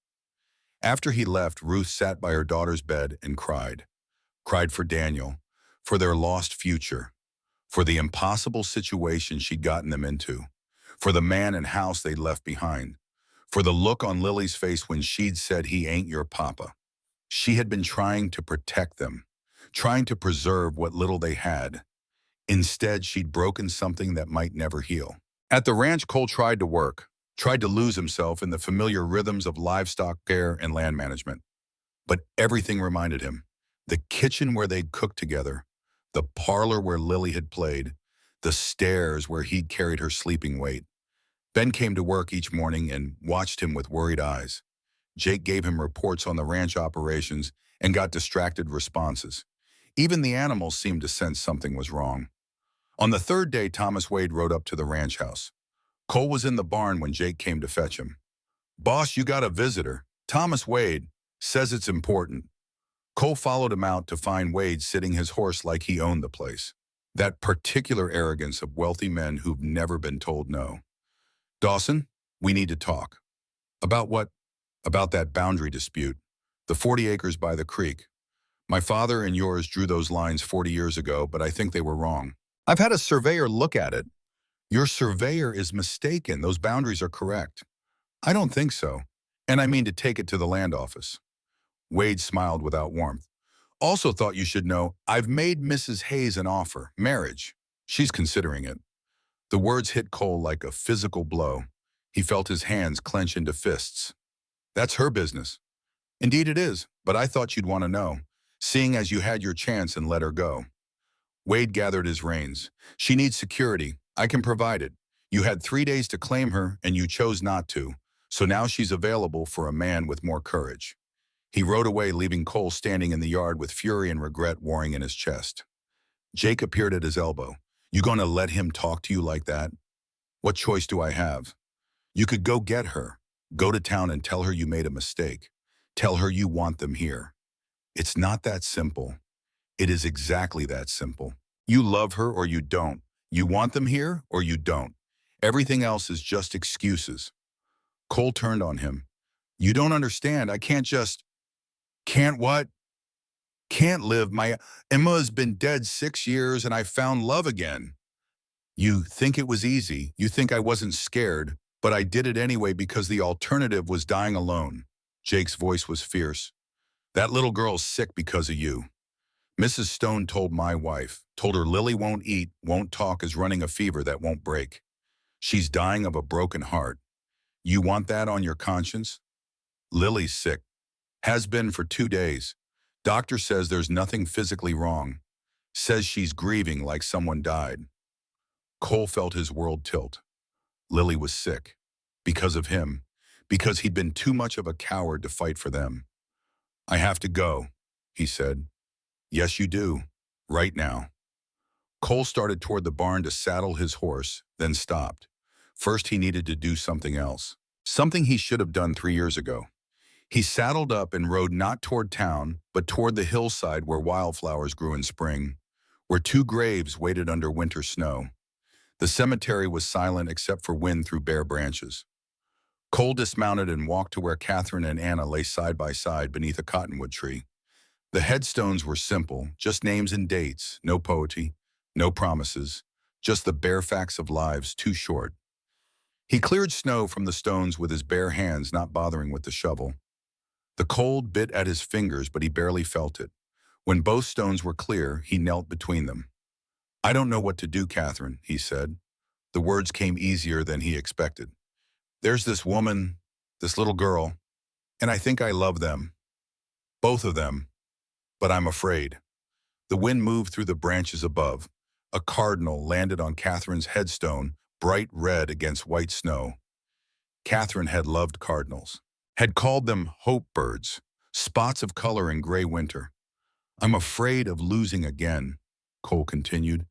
After he left, Ruth sat by her daughter's bed and cried. Cried for Daniel, for their lost future, for the impossible situation she'd gotten them into, for the man and house they'd left behind, for the look on Lily's face when she'd said, he ain't your papa. She had been trying to protect them, trying to preserve what little they had. Instead, she'd broken something that might never heal. At the ranch, Cole tried to work, tried to lose himself in the familiar rhythms of livestock care and land management. But everything reminded him. The kitchen where they'd cooked together, the parlor where Lily had played, the stairs where he'd carried her sleeping weight. Ben came to work each morning and watched him with worried eyes. Jake gave him reports on the ranch operations and got distracted responses. Even the animals seemed to sense something was wrong. On the third day, Thomas Wade rode up to the ranch house. Cole was in the barn when Jake came to fetch him. Boss, you got a visitor. Thomas Wade says it's important. Cole followed him out to find Wade sitting his horse like he owned the place. That particular arrogance of wealthy men who've never been told no. Dawson, we need to talk. About what? About that boundary dispute. The 40 acres by the creek. My father and yours drew those lines 40 years ago, but I think they were wrong. I've had a surveyor look at it. Your surveyor is mistaken. Those boundaries are correct. I don't think so. And I mean to take it to the land office. Wade smiled without warmth. Also thought you should know, I've made Mrs. Hayes an offer, marriage. She's considering it. The words hit Cole like a physical blow. He felt his hands clench into fists. That's her business. Indeed it is, but I thought you'd want to know, seeing as you had your chance and let her go. Wade gathered his reins. She needs security. I can provide it. You had 3 days to claim her, and you chose not to. So now she's available for a man with more courage. He rode away, leaving Cole standing in the yard with fury and regret warring in his chest. Jake appeared at his elbow. You gonna let him talk to you like that? What choice do I have? You could go get her. Go to town and tell her you made a mistake. Tell her you want them here. It's not that simple. It is exactly that simple. You love her or you don't. You want them here or you don't. Everything else is just excuses. Cole turned on him. You don't understand. I can't just... Can't what? Can't live. My Emma's been dead 6 years and I found love again. You think it was easy. You think I wasn't scared, but I did it anyway because the alternative was dying alone. Jake's voice was fierce. That little girl's sick because of you. Mrs. Stone told my wife, told her Lily won't eat, won't talk, is running a fever that won't break. She's dying of a broken heart. You want that on your conscience? Lily's sick. Has been for 2 days. Doctor says there's nothing physically wrong. Says she's grieving like someone died. Cole felt his world tilt. Lily was sick. Because of him. Because he'd been too much of a coward to fight for them. I have to go, he said. Yes, you do. Right now. Cole started toward the barn to saddle his horse, then stopped. First, he needed to do something else. Something he should have done 3 years ago. He saddled up and rode not toward town, but toward the hillside where wildflowers grew in spring, where 2 graves waited under winter snow. The cemetery was silent except for wind through bare branches. Cole dismounted and walked to where Catherine and Anna lay side by side beneath a cottonwood tree. The headstones were simple, just names and dates, no poetry, no promises, just the bare facts of lives too short. He cleared snow from the stones with his bare hands, not bothering with the shovel. The cold bit at his fingers, but he barely felt it. When both stones were clear, he knelt between them. I don't know what to do, Catherine, he said. The words came easier than he expected. There's this woman, this little girl, and I think I love them. Both of them. But I'm afraid. The wind moved through the branches above. A cardinal landed on Catherine's headstone, bright red against white snow. Catherine had loved cardinals, had called them hope birds, spots of color in gray winter. I'm afraid of losing again, Cole continued.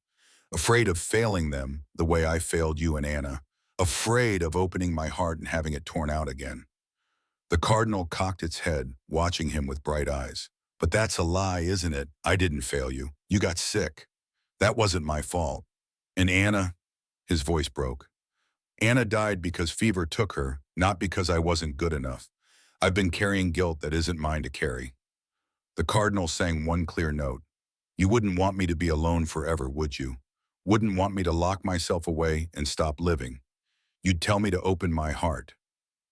Afraid of failing them the way I failed you and Anna. Afraid of opening my heart and having it torn out again. The cardinal cocked its head, watching him with bright eyes. But that's a lie, isn't it? I didn't fail you. You got sick. That wasn't my fault. And Anna, his voice broke. Anna died because fever took her, not because I wasn't good enough. I've been carrying guilt that isn't mine to carry. The cardinal sang one clear note. You wouldn't want me to be alone forever, would you? Wouldn't want me to lock myself away and stop living. You'd tell me to open my heart,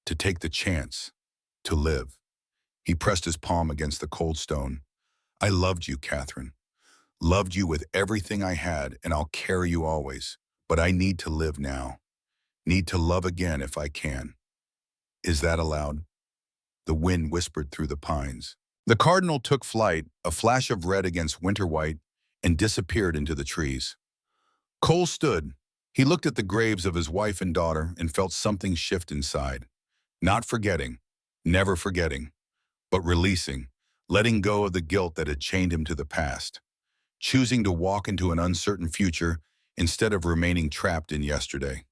to take the chance, to live. He pressed his palm against the cold stone. I loved you, Catherine. Loved you with everything I had, and I'll carry you always. But I need to live now. Need to love again if I can. Is that allowed? The wind whispered through the pines. The cardinal took flight, a flash of red against winter white, and disappeared into the trees. Cole stood. He looked at the graves of his wife and daughter and felt something shift inside. Not forgetting, never forgetting, but releasing, letting go of the guilt that had chained him to the past, choosing to walk into an uncertain future instead of remaining trapped in yesterday.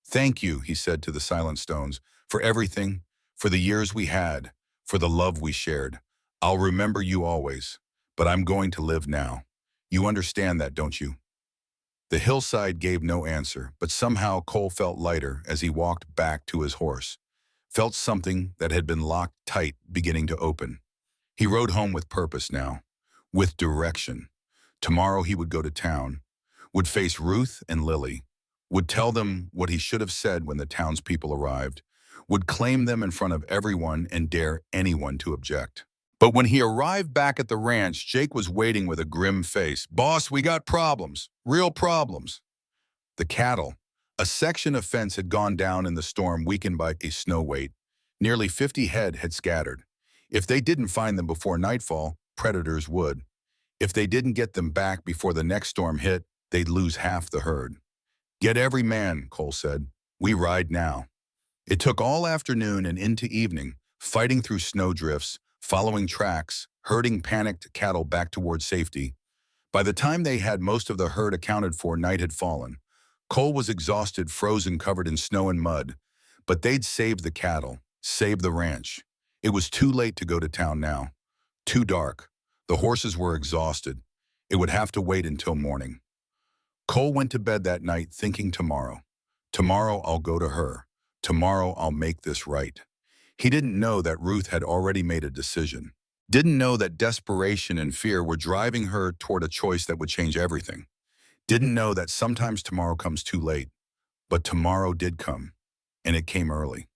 Thank you, he said to the silent stones, for everything, for the years we had, for the love we shared. I'll remember you always, but I'm going to live now. You understand that, don't you? The hillside gave no answer, but somehow Cole felt lighter as he walked back to his horse, felt something that had been locked tight beginning to open. He rode home with purpose now. with direction. Tomorrow he would go to town, would face Ruth and Lily, would tell them what he should have said when the townspeople arrived, would claim them in front of everyone and dare anyone to object. But when he arrived back at the ranch, Jake was waiting with a grim face. "Boss, we got problems. Real problems." The cattle. A section of fence had gone down in the storm, weakened by a snow weight. Nearly 50 head had scattered. If they didn't find them before nightfall, predators would. If they didn't get them back before the next storm hit, they'd lose half the herd. "Get every man," Cole said. "We ride now." It took all afternoon and into evening, fighting through snowdrifts, following tracks, herding panicked cattle back toward safety. By the time they had most of the herd accounted for, night had fallen. Cole was exhausted, frozen, covered in snow and mud. But they'd saved the cattle, saved the ranch. It was too late to go to town now. Too dark. The horses were exhausted. It would have to wait until morning. Cole went to bed that night thinking tomorrow. Tomorrow I'll go to her. Tomorrow I'll make this right. He didn't know that Ruth had already made a decision. Didn't know that desperation and fear were driving her toward a choice that would change everything. Didn't know that sometimes tomorrow comes too late. But tomorrow did come, and it came early.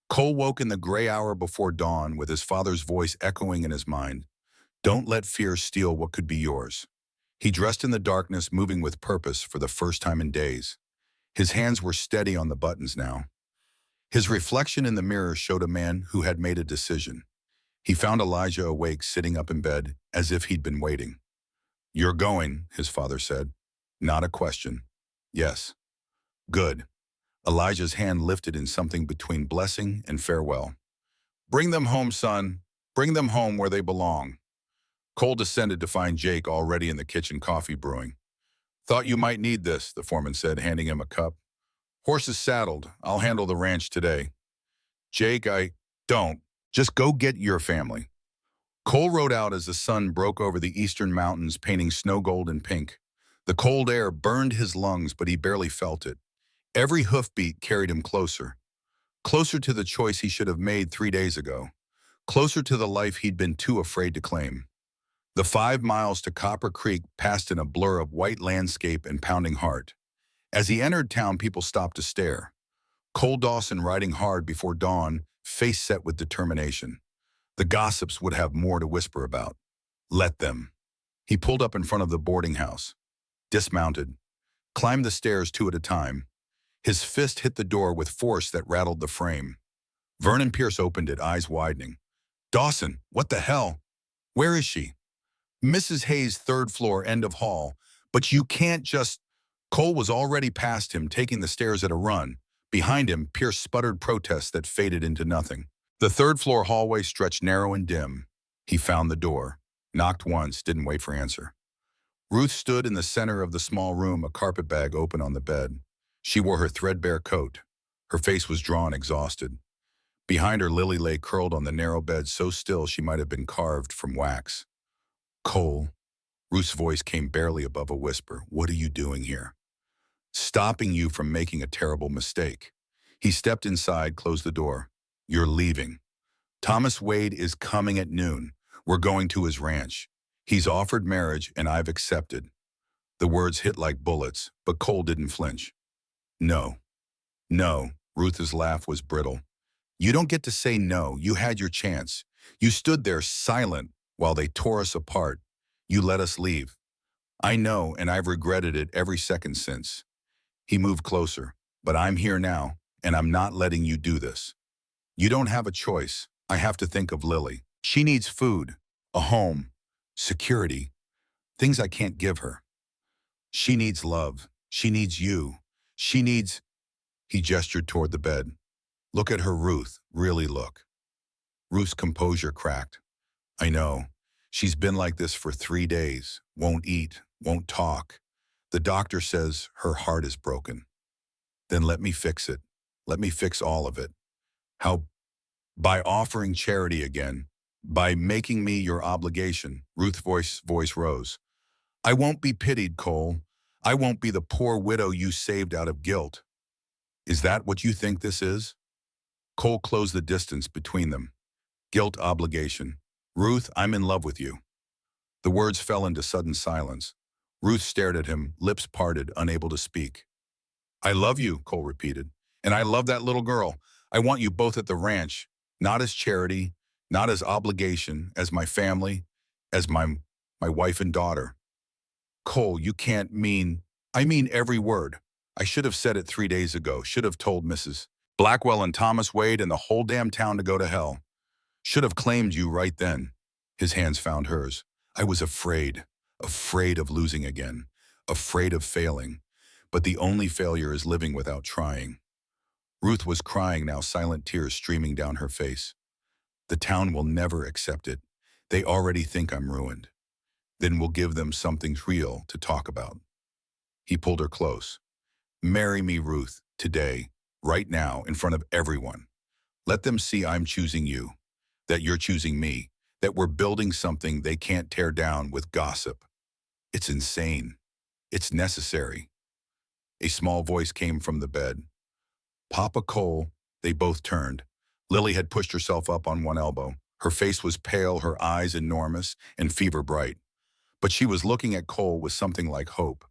Cole woke in the gray hour before dawn with his father's voice echoing in his mind. "Don't let fear steal what could be yours." He dressed in the darkness, moving with purpose for the first time in days. His hands were steady on the buttons now. His reflection in the mirror showed a man who had made a decision. He found Elijah awake, sitting up in bed, as if he'd been waiting. "You're going," his father said. Not a question. "Yes." "Good." Elijah's hand lifted in something between blessing and farewell. "Bring them home, son. Bring them home where they belong." Cole descended to find Jake already in the kitchen, coffee brewing. "Thought you might need this," the foreman said, handing him a cup. "Horses saddled. I'll handle the ranch today." "Jake, don't. Just go get your family." Cole rode out as the sun broke over the eastern mountains, painting snow gold and pink. The cold air burned his lungs, but he barely felt it. Every hoofbeat carried him closer. Closer to the choice he should have made 3 days ago. Closer to the life he'd been too afraid to claim. The 5 miles to Copper Creek passed in a blur of white landscape and pounding heart. As he entered town, people stopped to stare. Cole Dawson riding hard before dawn, face set with determination. The gossips would have more to whisper about. Let them. He pulled up in front of the boarding house, dismounted, climbed the stairs 2 at a time. His fist hit the door with force that rattled the frame. Vernon Pierce opened it, eyes widening. "Dawson, what the hell? Where is she?" "Mrs. Hayes, 3rd floor, end of hall. But you can't just..." Cole was already past him, taking the stairs at a run. Behind him, Pierce sputtered protests that faded into nothing. The 3rd-floor hallway stretched narrow and dim. He found the door, knocked once, didn't wait for answer. Ruth stood in the center of the small room, a carpet bag open on the bed. She wore her threadbare coat. Her face was drawn, exhausted. Behind her, Lily lay curled on the narrow bed, so still she might have been carved from wax. "Cole," Ruth's voice came barely above a whisper, "what are you doing here?" "Stopping you from making a terrible mistake." He stepped inside, closed the door. "You're leaving. Thomas Wade is coming at noon. We're going to his ranch. He's offered marriage, and I've accepted." The words hit like bullets, but Cole didn't flinch. "No. No." Ruth's laugh was brittle. "You don't get to say no. You had your chance. You stood there silent while they tore us apart. You let us leave. I know, and I've regretted it every second since." He moved closer. "But I'm here now, and I'm not letting you do this. You don't have a choice. I have to think of Lily. She needs food, a home, security, things I can't give her. She needs love. She needs you. She needs..." He gestured toward the bed. "Look at her, Ruth. Really look." Ruth's composure cracked. "I know. She's been like this for 3 days. Won't eat, won't talk. The doctor says her heart is broken." "Then let me fix it. Let me fix all of it." "How?" "By offering charity again. By making me your obligation." Ruth's voice rose. "I won't be pitied, Cole. I won't be the poor widow you saved out of guilt." "Is that what you think this is?" Cole closed the distance between them. "Guilt, obligation. Ruth, I'm in love with you." The words fell into sudden silence. Ruth stared at him, lips parted, unable to speak. I love you, Cole repeated. And I love that little girl. I want you both at the ranch, not as charity, not as obligation, as my family, as my wife and daughter. Cole, you can't mean... I mean every word. I should have said it 3 days ago. Should have told Mrs. Blackwell and Thomas Wade and the whole damn town to go to hell. Should have claimed you right then. His hands found hers. I was afraid of losing again, afraid of failing. But the only failure is living without trying. Ruth was crying now, silent tears streaming down her face. The town will never accept it. They already think I'm ruined. Then we'll give them something real to talk about. He pulled her close. Marry me, Ruth, today, right now, in front of everyone. Let them see I'm choosing you, that you're choosing me, that we're building something they can't tear down with gossip. It's insane. It's necessary. A small voice came from the bed. Papa Cole. They both turned. Lily had pushed herself up on one elbow. Her face was pale, her eyes enormous and fever bright. But she was looking at Cole with something like hope.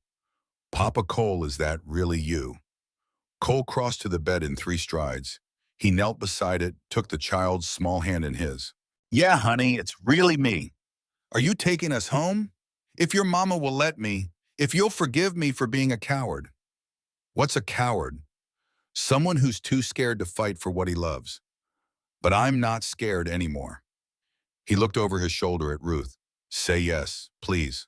Papa Cole, is that really you? Cole crossed to the bed in 3 strides. He knelt beside it, took the child's small hand in his. Yeah, honey, it's really me. Are you taking us home? If your mama will let me, if you'll forgive me for being a coward. What's a coward? Someone who's too scared to fight for what he loves. But I'm not scared anymore. He looked over his shoulder at Ruth. Say yes, please.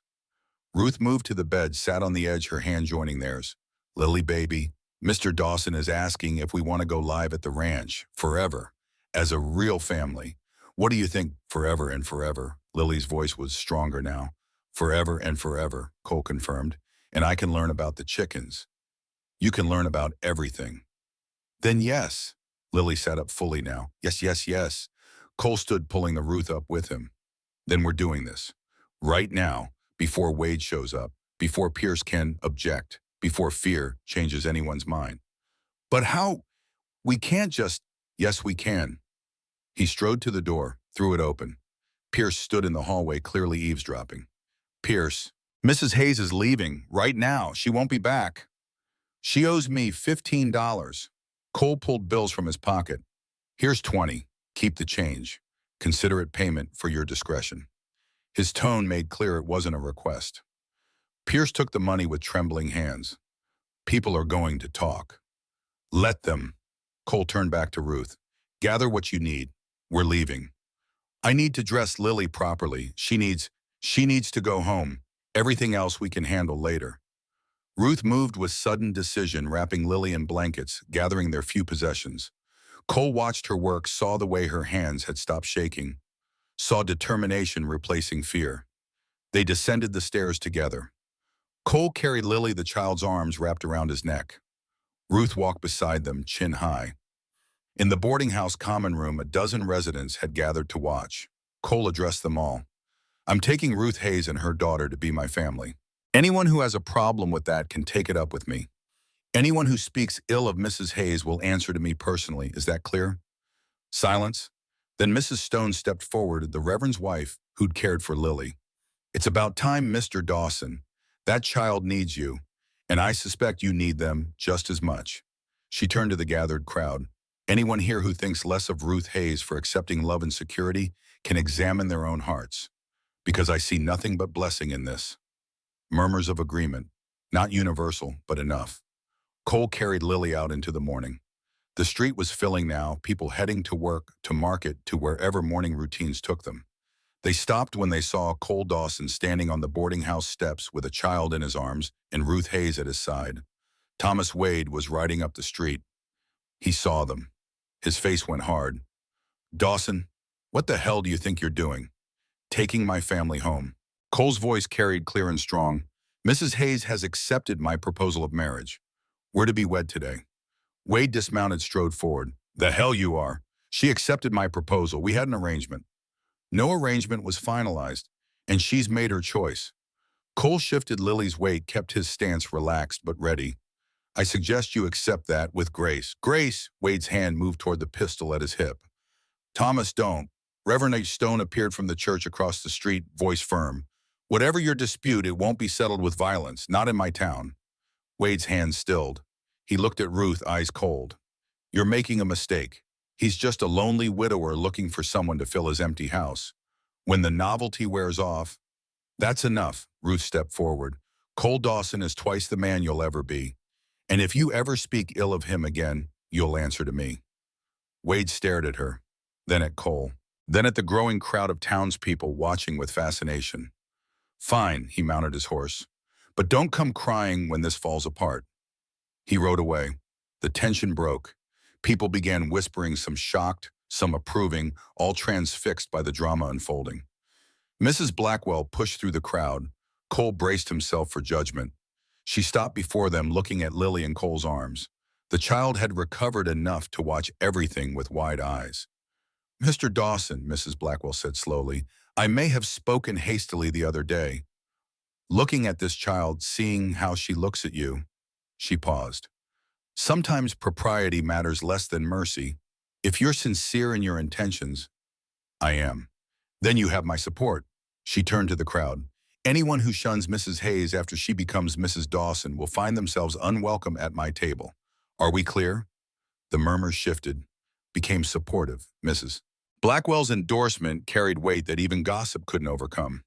Ruth moved to the bed, sat on the edge, her hand joining theirs. Lily, baby, Mr. Dawson is asking if we want to go live at the ranch, forever, as a real family. What do you think, forever and forever? Lily's voice was stronger now. Forever and forever, Cole confirmed. And I can learn about the chickens. You can learn about everything. Then yes. Lily sat up fully now. Yes, yes, yes. Cole stood, pulling the Ruth up with him. Then we're doing this. Right now, before Wade shows up, before Pierce can object, before fear changes anyone's mind. But how? We can't just... Yes, we can. He strode to the door, threw it open. Pierce stood in the hallway, clearly eavesdropping. Pierce, Mrs. Hayes is leaving, right now. She won't be back. She owes me $15. Cole pulled bills from his pocket. Here's 20. Keep the change. Consider it payment for your discretion. His tone made clear it wasn't a request. Pierce took the money with trembling hands. People are going to talk. Let them. Cole turned back to Ruth. Gather what you need. We're leaving. I need to dress Lily properly. She needs to go home. Everything else we can handle later. Ruth moved with sudden decision, wrapping Lily in blankets, gathering their few possessions. Cole watched her work, saw the way her hands had stopped shaking, saw determination replacing fear. They descended the stairs together. Cole carried Lily, the child's arms wrapped around his neck. Ruth walked beside them, chin high. In the boarding house common room, a dozen residents had gathered to watch. Cole addressed them all. I'm taking Ruth Hayes and her daughter to be my family. Anyone who has a problem with that can take it up with me. Anyone who speaks ill of Mrs. Hayes will answer to me personally. Is that clear? Silence. Then Mrs. Stone stepped forward, the Reverend's wife, who'd cared for Lily. It's about time, Mr. Dawson. That child needs you, and I suspect you need them just as much. She turned to the gathered crowd. Anyone here who thinks less of Ruth Hayes for accepting love and security can examine their own hearts, because I see nothing but blessing in this. Murmurs of agreement, not universal, but enough. Cole carried Lily out into the morning. The street was filling now, people heading to work, to market, to wherever morning routines took them. They stopped when they saw Cole Dawson standing on the boarding house steps with a child in his arms and Ruth Hayes at his side. Thomas Wade was riding up the street. He saw them. His face went hard. Dawson, what the hell do you think you're doing? Taking my family home. Cole's voice carried clear and strong. Mrs. Hayes has accepted my proposal of marriage. We're to be wed today. Wade dismounted, strode forward. The hell you are. She accepted my proposal. We had an arrangement. No arrangement was finalized, and she's made her choice. Cole shifted Lily's weight, kept his stance relaxed but ready. I suggest you accept that with grace. Grace! Wade's hand moved toward the pistol at his hip. Thomas, don't. Reverend H. Stone appeared from the church across the street, voice firm. Whatever your dispute, it won't be settled with violence, not in my town. Wade's hands stilled. He looked at Ruth, eyes cold. You're making a mistake. He's just a lonely widower looking for someone to fill his empty house. When the novelty wears off, that's enough. Ruth stepped forward. Cole Dawson is twice the man you'll ever be. And if you ever speak ill of him again, you'll answer to me. Wade stared at her, then at Cole, then at the growing crowd of townspeople watching with fascination. Fine, he mounted his horse. But don't come crying when this falls apart. He rode away. The tension broke. People began whispering, some shocked, some approving, all transfixed by the drama unfolding. Mrs. Blackwell pushed through the crowd. Cole braced himself for judgment. She stopped before them, looking at Lily in Cole's arms. The child had recovered enough to watch everything with wide eyes. Mr. Dawson, Mrs. Blackwell said slowly, I may have spoken hastily the other day. Looking at this child, seeing how she looks at you, she paused. Sometimes propriety matters less than mercy. If you're sincere in your intentions, I am. Then you have my support. She turned to the crowd. Anyone who shuns Mrs. Hayes after she becomes Mrs. Dawson will find themselves unwelcome at my table. Are we clear? The murmurs shifted, became supportive. Mrs. Blackwell's endorsement carried weight that even gossip couldn't overcome.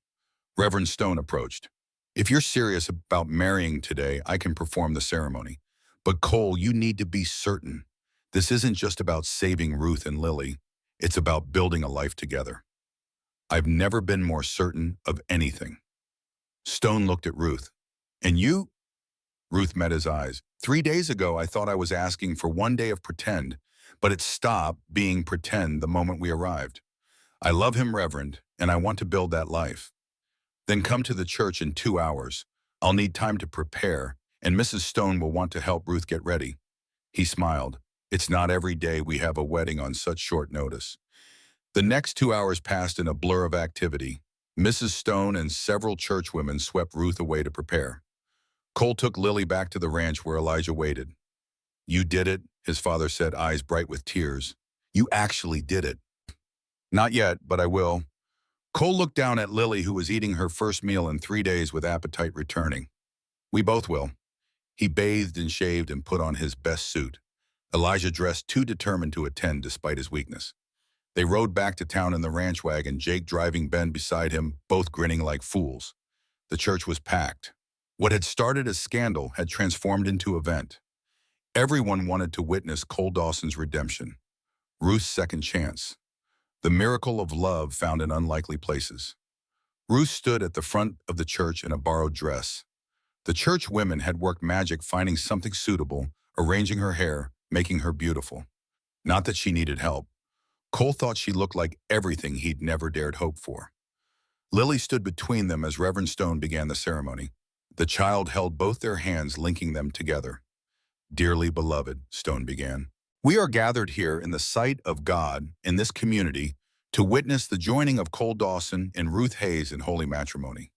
Reverend Stone approached. If you're serious about marrying today, I can perform the ceremony. But Cole, you need to be certain. This isn't just about saving Ruth and Lily. It's about building a life together. I've never been more certain of anything. Stone looked at Ruth. And you? Ruth met his eyes. 3 days ago, I thought I was asking for 1 day of pretend, but it stopped being pretend the moment we arrived. I love him, Reverend, and I want to build that life. Then come to the church in 2 hours. I'll need time to prepare, and Mrs. Stone will want to help Ruth get ready. He smiled. It's not every day we have a wedding on such short notice. The next 2 hours passed in a blur of activity. Mrs. Stone and several churchwomen swept Ruth away to prepare. Cole took Lily back to the ranch where Elijah waited. You did it, his father said, eyes bright with tears. You actually did it. Not yet, but I will. Cole looked down at Lily, who was eating her first meal in 3 days with appetite returning. We both will. He bathed and shaved and put on his best suit. Elijah dressed too determined to attend despite his weakness. They rode back to town in the ranch wagon, Jake driving Ben beside him, both grinning like fools. The church was packed. What had started as scandal had transformed into event. Everyone wanted to witness Cole Dawson's redemption, Ruth's second chance, the miracle of love found in unlikely places. Ruth stood at the front of the church in a borrowed dress. The church women had worked magic finding something suitable, arranging her hair, making her beautiful. Not that she needed help. Cole thought she looked like everything he'd never dared hope for. Lily stood between them as Reverend Stone began the ceremony. The child held both their hands, linking them together. Dearly beloved, Stone began, we are gathered here in the sight of God in this community to witness the joining of Cole Dawson and Ruth Hayes in holy matrimony.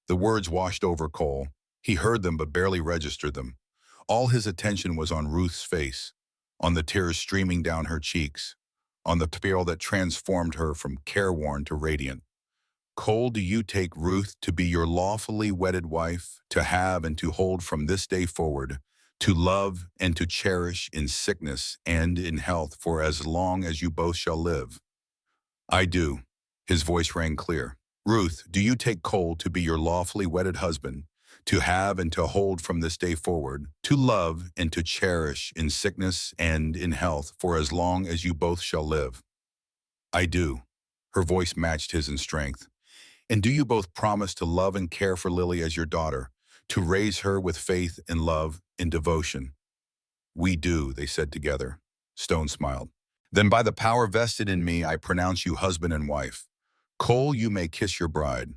The words washed over Cole. He heard them but barely registered them. All his attention was on Ruth's face, on the tears streaming down her cheeks, on the peril that transformed her from careworn to radiant. Cole, do you take Ruth to be your lawfully wedded wife, to have and to hold from this day forward, to love and to cherish in sickness and in health for as long as you both shall live? I do. His voice rang clear. Ruth, do you take Cole to be your lawfully wedded husband, to have and to hold from this day forward, to love and to cherish in sickness and in health for as long as you both shall live? I do. Her voice matched his in strength. And do you both promise to love and care for Lily as your daughter, to raise her with faith and love and devotion? We do, they said together. Stone smiled. Then by the power vested in me, I pronounce you husband and wife. Cole, you may kiss your bride.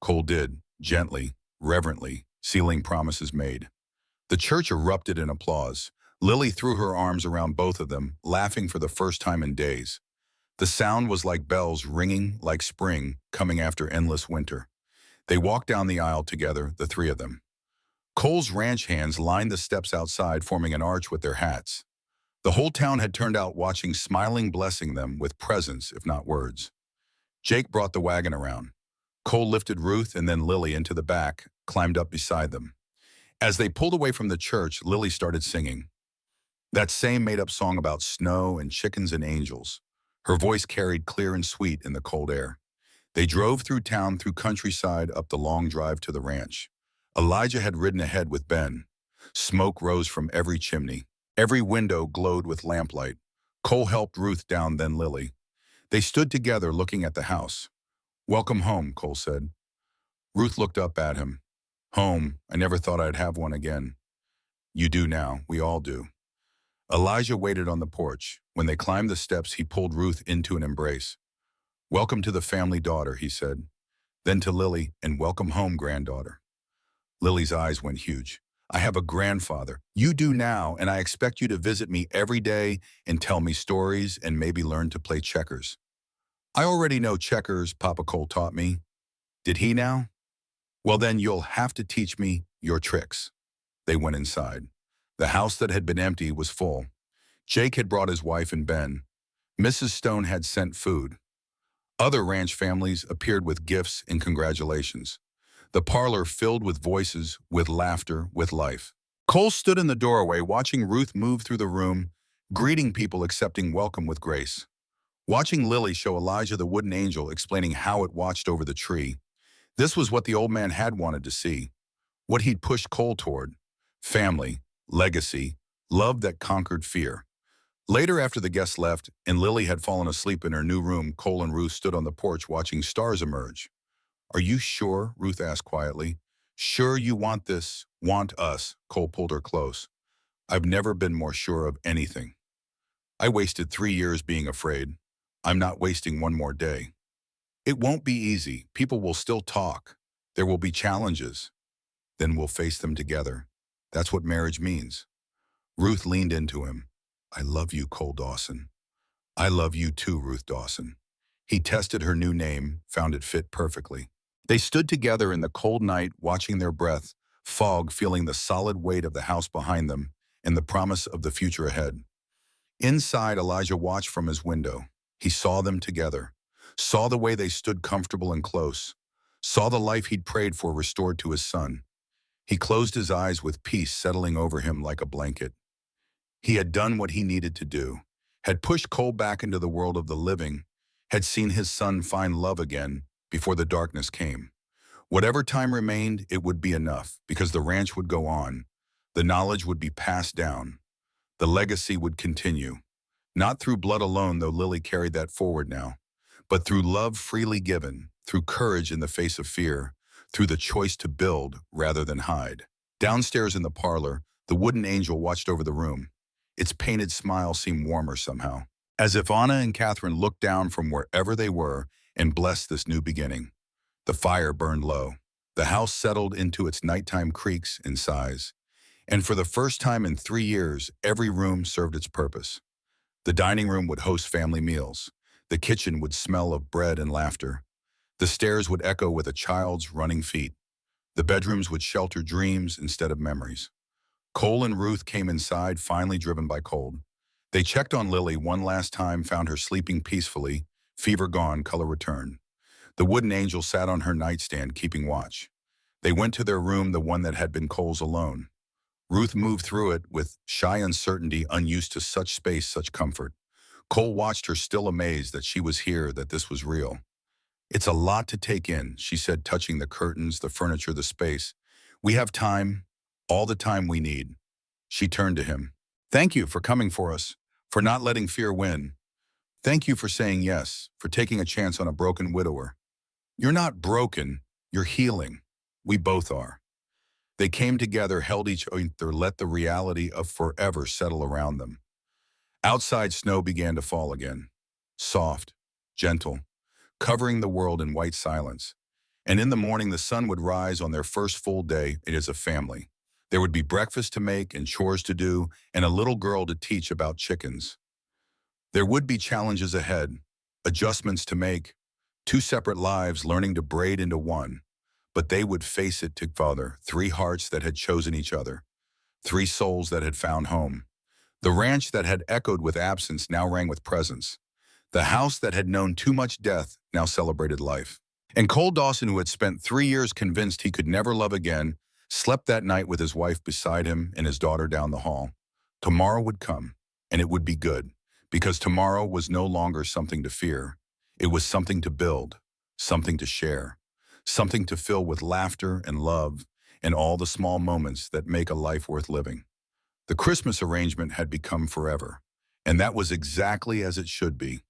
Cole did, gently, reverently, sealing promises made. The church erupted in applause. Lily threw her arms around both of them, laughing for the first time in days. The sound was like bells ringing like spring coming after endless winter. They walked down the aisle together, the three of them. Cole's ranch hands lined the steps outside, forming an arch with their hats. The whole town had turned out watching, smiling, blessing them with presents, if not words. Jake brought the wagon around. Cole lifted Ruth and then Lily into the back, climbed up beside them. As they pulled away from the church, Lily started singing. That same made-up song about snow and chickens and angels. Her voice carried clear and sweet in the cold air. They drove through town, through countryside, up the long drive to the ranch. Elijah had ridden ahead with Ben. Smoke rose from every chimney. Every window glowed with lamplight. Cole helped Ruth down, then Lily. They stood together looking at the house. "Welcome home," Cole said. Ruth looked up at him. "Home, I never thought I'd have one again." "You do now, we all do." Elijah waited on the porch. When they climbed the steps, he pulled Ruth into an embrace. "Welcome to the family, daughter," he said. Then to Lily, "And welcome home, granddaughter." Lily's eyes went huge. "I have a grandfather. You do now, and I expect you to visit me every day and tell me stories and maybe learn to play checkers." "I already know checkers," Papa Cole taught me. "Did he now?" "Well, then you'll have to teach me your tricks." They went inside. The house that had been empty was full. Jake had brought his wife and Ben. Mrs. Stone had sent food. Other ranch families appeared with gifts and congratulations. The parlor filled with voices, with laughter, with life. Cole stood in the doorway watching Ruth move through the room, greeting people, accepting welcome with grace. Watching Lily show Elijah the wooden angel, explaining how it watched over the tree. This was what the old man had wanted to see. What he'd pushed Cole toward. Family, legacy, love that conquered fear. Later, after the guests left and Lily had fallen asleep in her new room, Cole and Ruth stood on the porch watching stars emerge. "Are you sure?" Ruth asked quietly. "Sure you want this, want us?" Cole pulled her close. "I've never been more sure of anything. I wasted 3 years being afraid. I'm not wasting one more day. It won't be easy. People will still talk. There will be challenges. Then we'll face them together. That's what marriage means." Ruth leaned into him. "I love you, Cole Dawson." "I love you too, Ruth Dawson." He tested her new name, found it fit perfectly. They stood together in the cold night, watching their breath, fog, feeling the solid weight of the house behind them and the promise of the future ahead. Inside, Elijah watched from his window. He saw them together, saw the way they stood comfortable and close, saw the life he'd prayed for restored to his son. He closed his eyes with peace settling over him like a blanket. He had done what he needed to do, had pushed Cole back into the world of the living, had seen his son find love again before the darkness came. Whatever time remained, it would be enough, because the ranch would go on. The knowledge would be passed down. The legacy would continue. Not through blood alone, though Lily carried that forward now, but through love freely given, through courage in the face of fear, through the choice to build rather than hide. Downstairs in the parlor, the wooden angel watched over the room. Its painted smile seemed warmer somehow, as if Anna and Catherine looked down from wherever they were and blessed this new beginning. The fire burned low. The house settled into its nighttime creaks and sighs. And for the first time in 3 years, every room served its purpose. The dining room would host family meals. The kitchen would smell of bread and laughter. The stairs would echo with a child's running feet. The bedrooms would shelter dreams instead of memories. Cole and Ruth came inside, finally driven by cold. They checked on Lily one last time, found her sleeping peacefully, fever gone, color returned. The wooden angel sat on her nightstand, keeping watch. They went to their room, the one that had been Cole's alone. Ruth moved through it with shy uncertainty, unused to such space, such comfort. Cole watched her, still amazed that she was here, that this was real. "It's a lot to take in," she said, touching the curtains, the furniture, the space. "We have time, all the time we need." She turned to him. "Thank you for coming for us, for not letting fear win. Thank you for saying yes, for taking a chance on a broken widower. You're not broken, you're healing. We both are." They came together, held each other, let the reality of forever settle around them. Outside, snow began to fall again. Soft, gentle, covering the world in white silence. And in the morning, the sun would rise on their first full day as a family. There would be breakfast to make and chores to do and a little girl to teach about chickens. There would be challenges ahead, adjustments to make, 2 separate lives learning to braid into one. But they would face it together, 3 hearts that had chosen each other, 3 souls that had found home. The ranch that had echoed with absence now rang with presence. The house that had known too much death now celebrated life. And Cole Dawson, who had spent 3 years convinced he could never love again, slept that night with his wife beside him and his daughter down the hall. Tomorrow would come, and it would be good, because tomorrow was no longer something to fear. It was something to build, something to share, something to fill with laughter and love and all the small moments that make a life worth living. The Christmas arrangement had become forever, and that was exactly as it should be.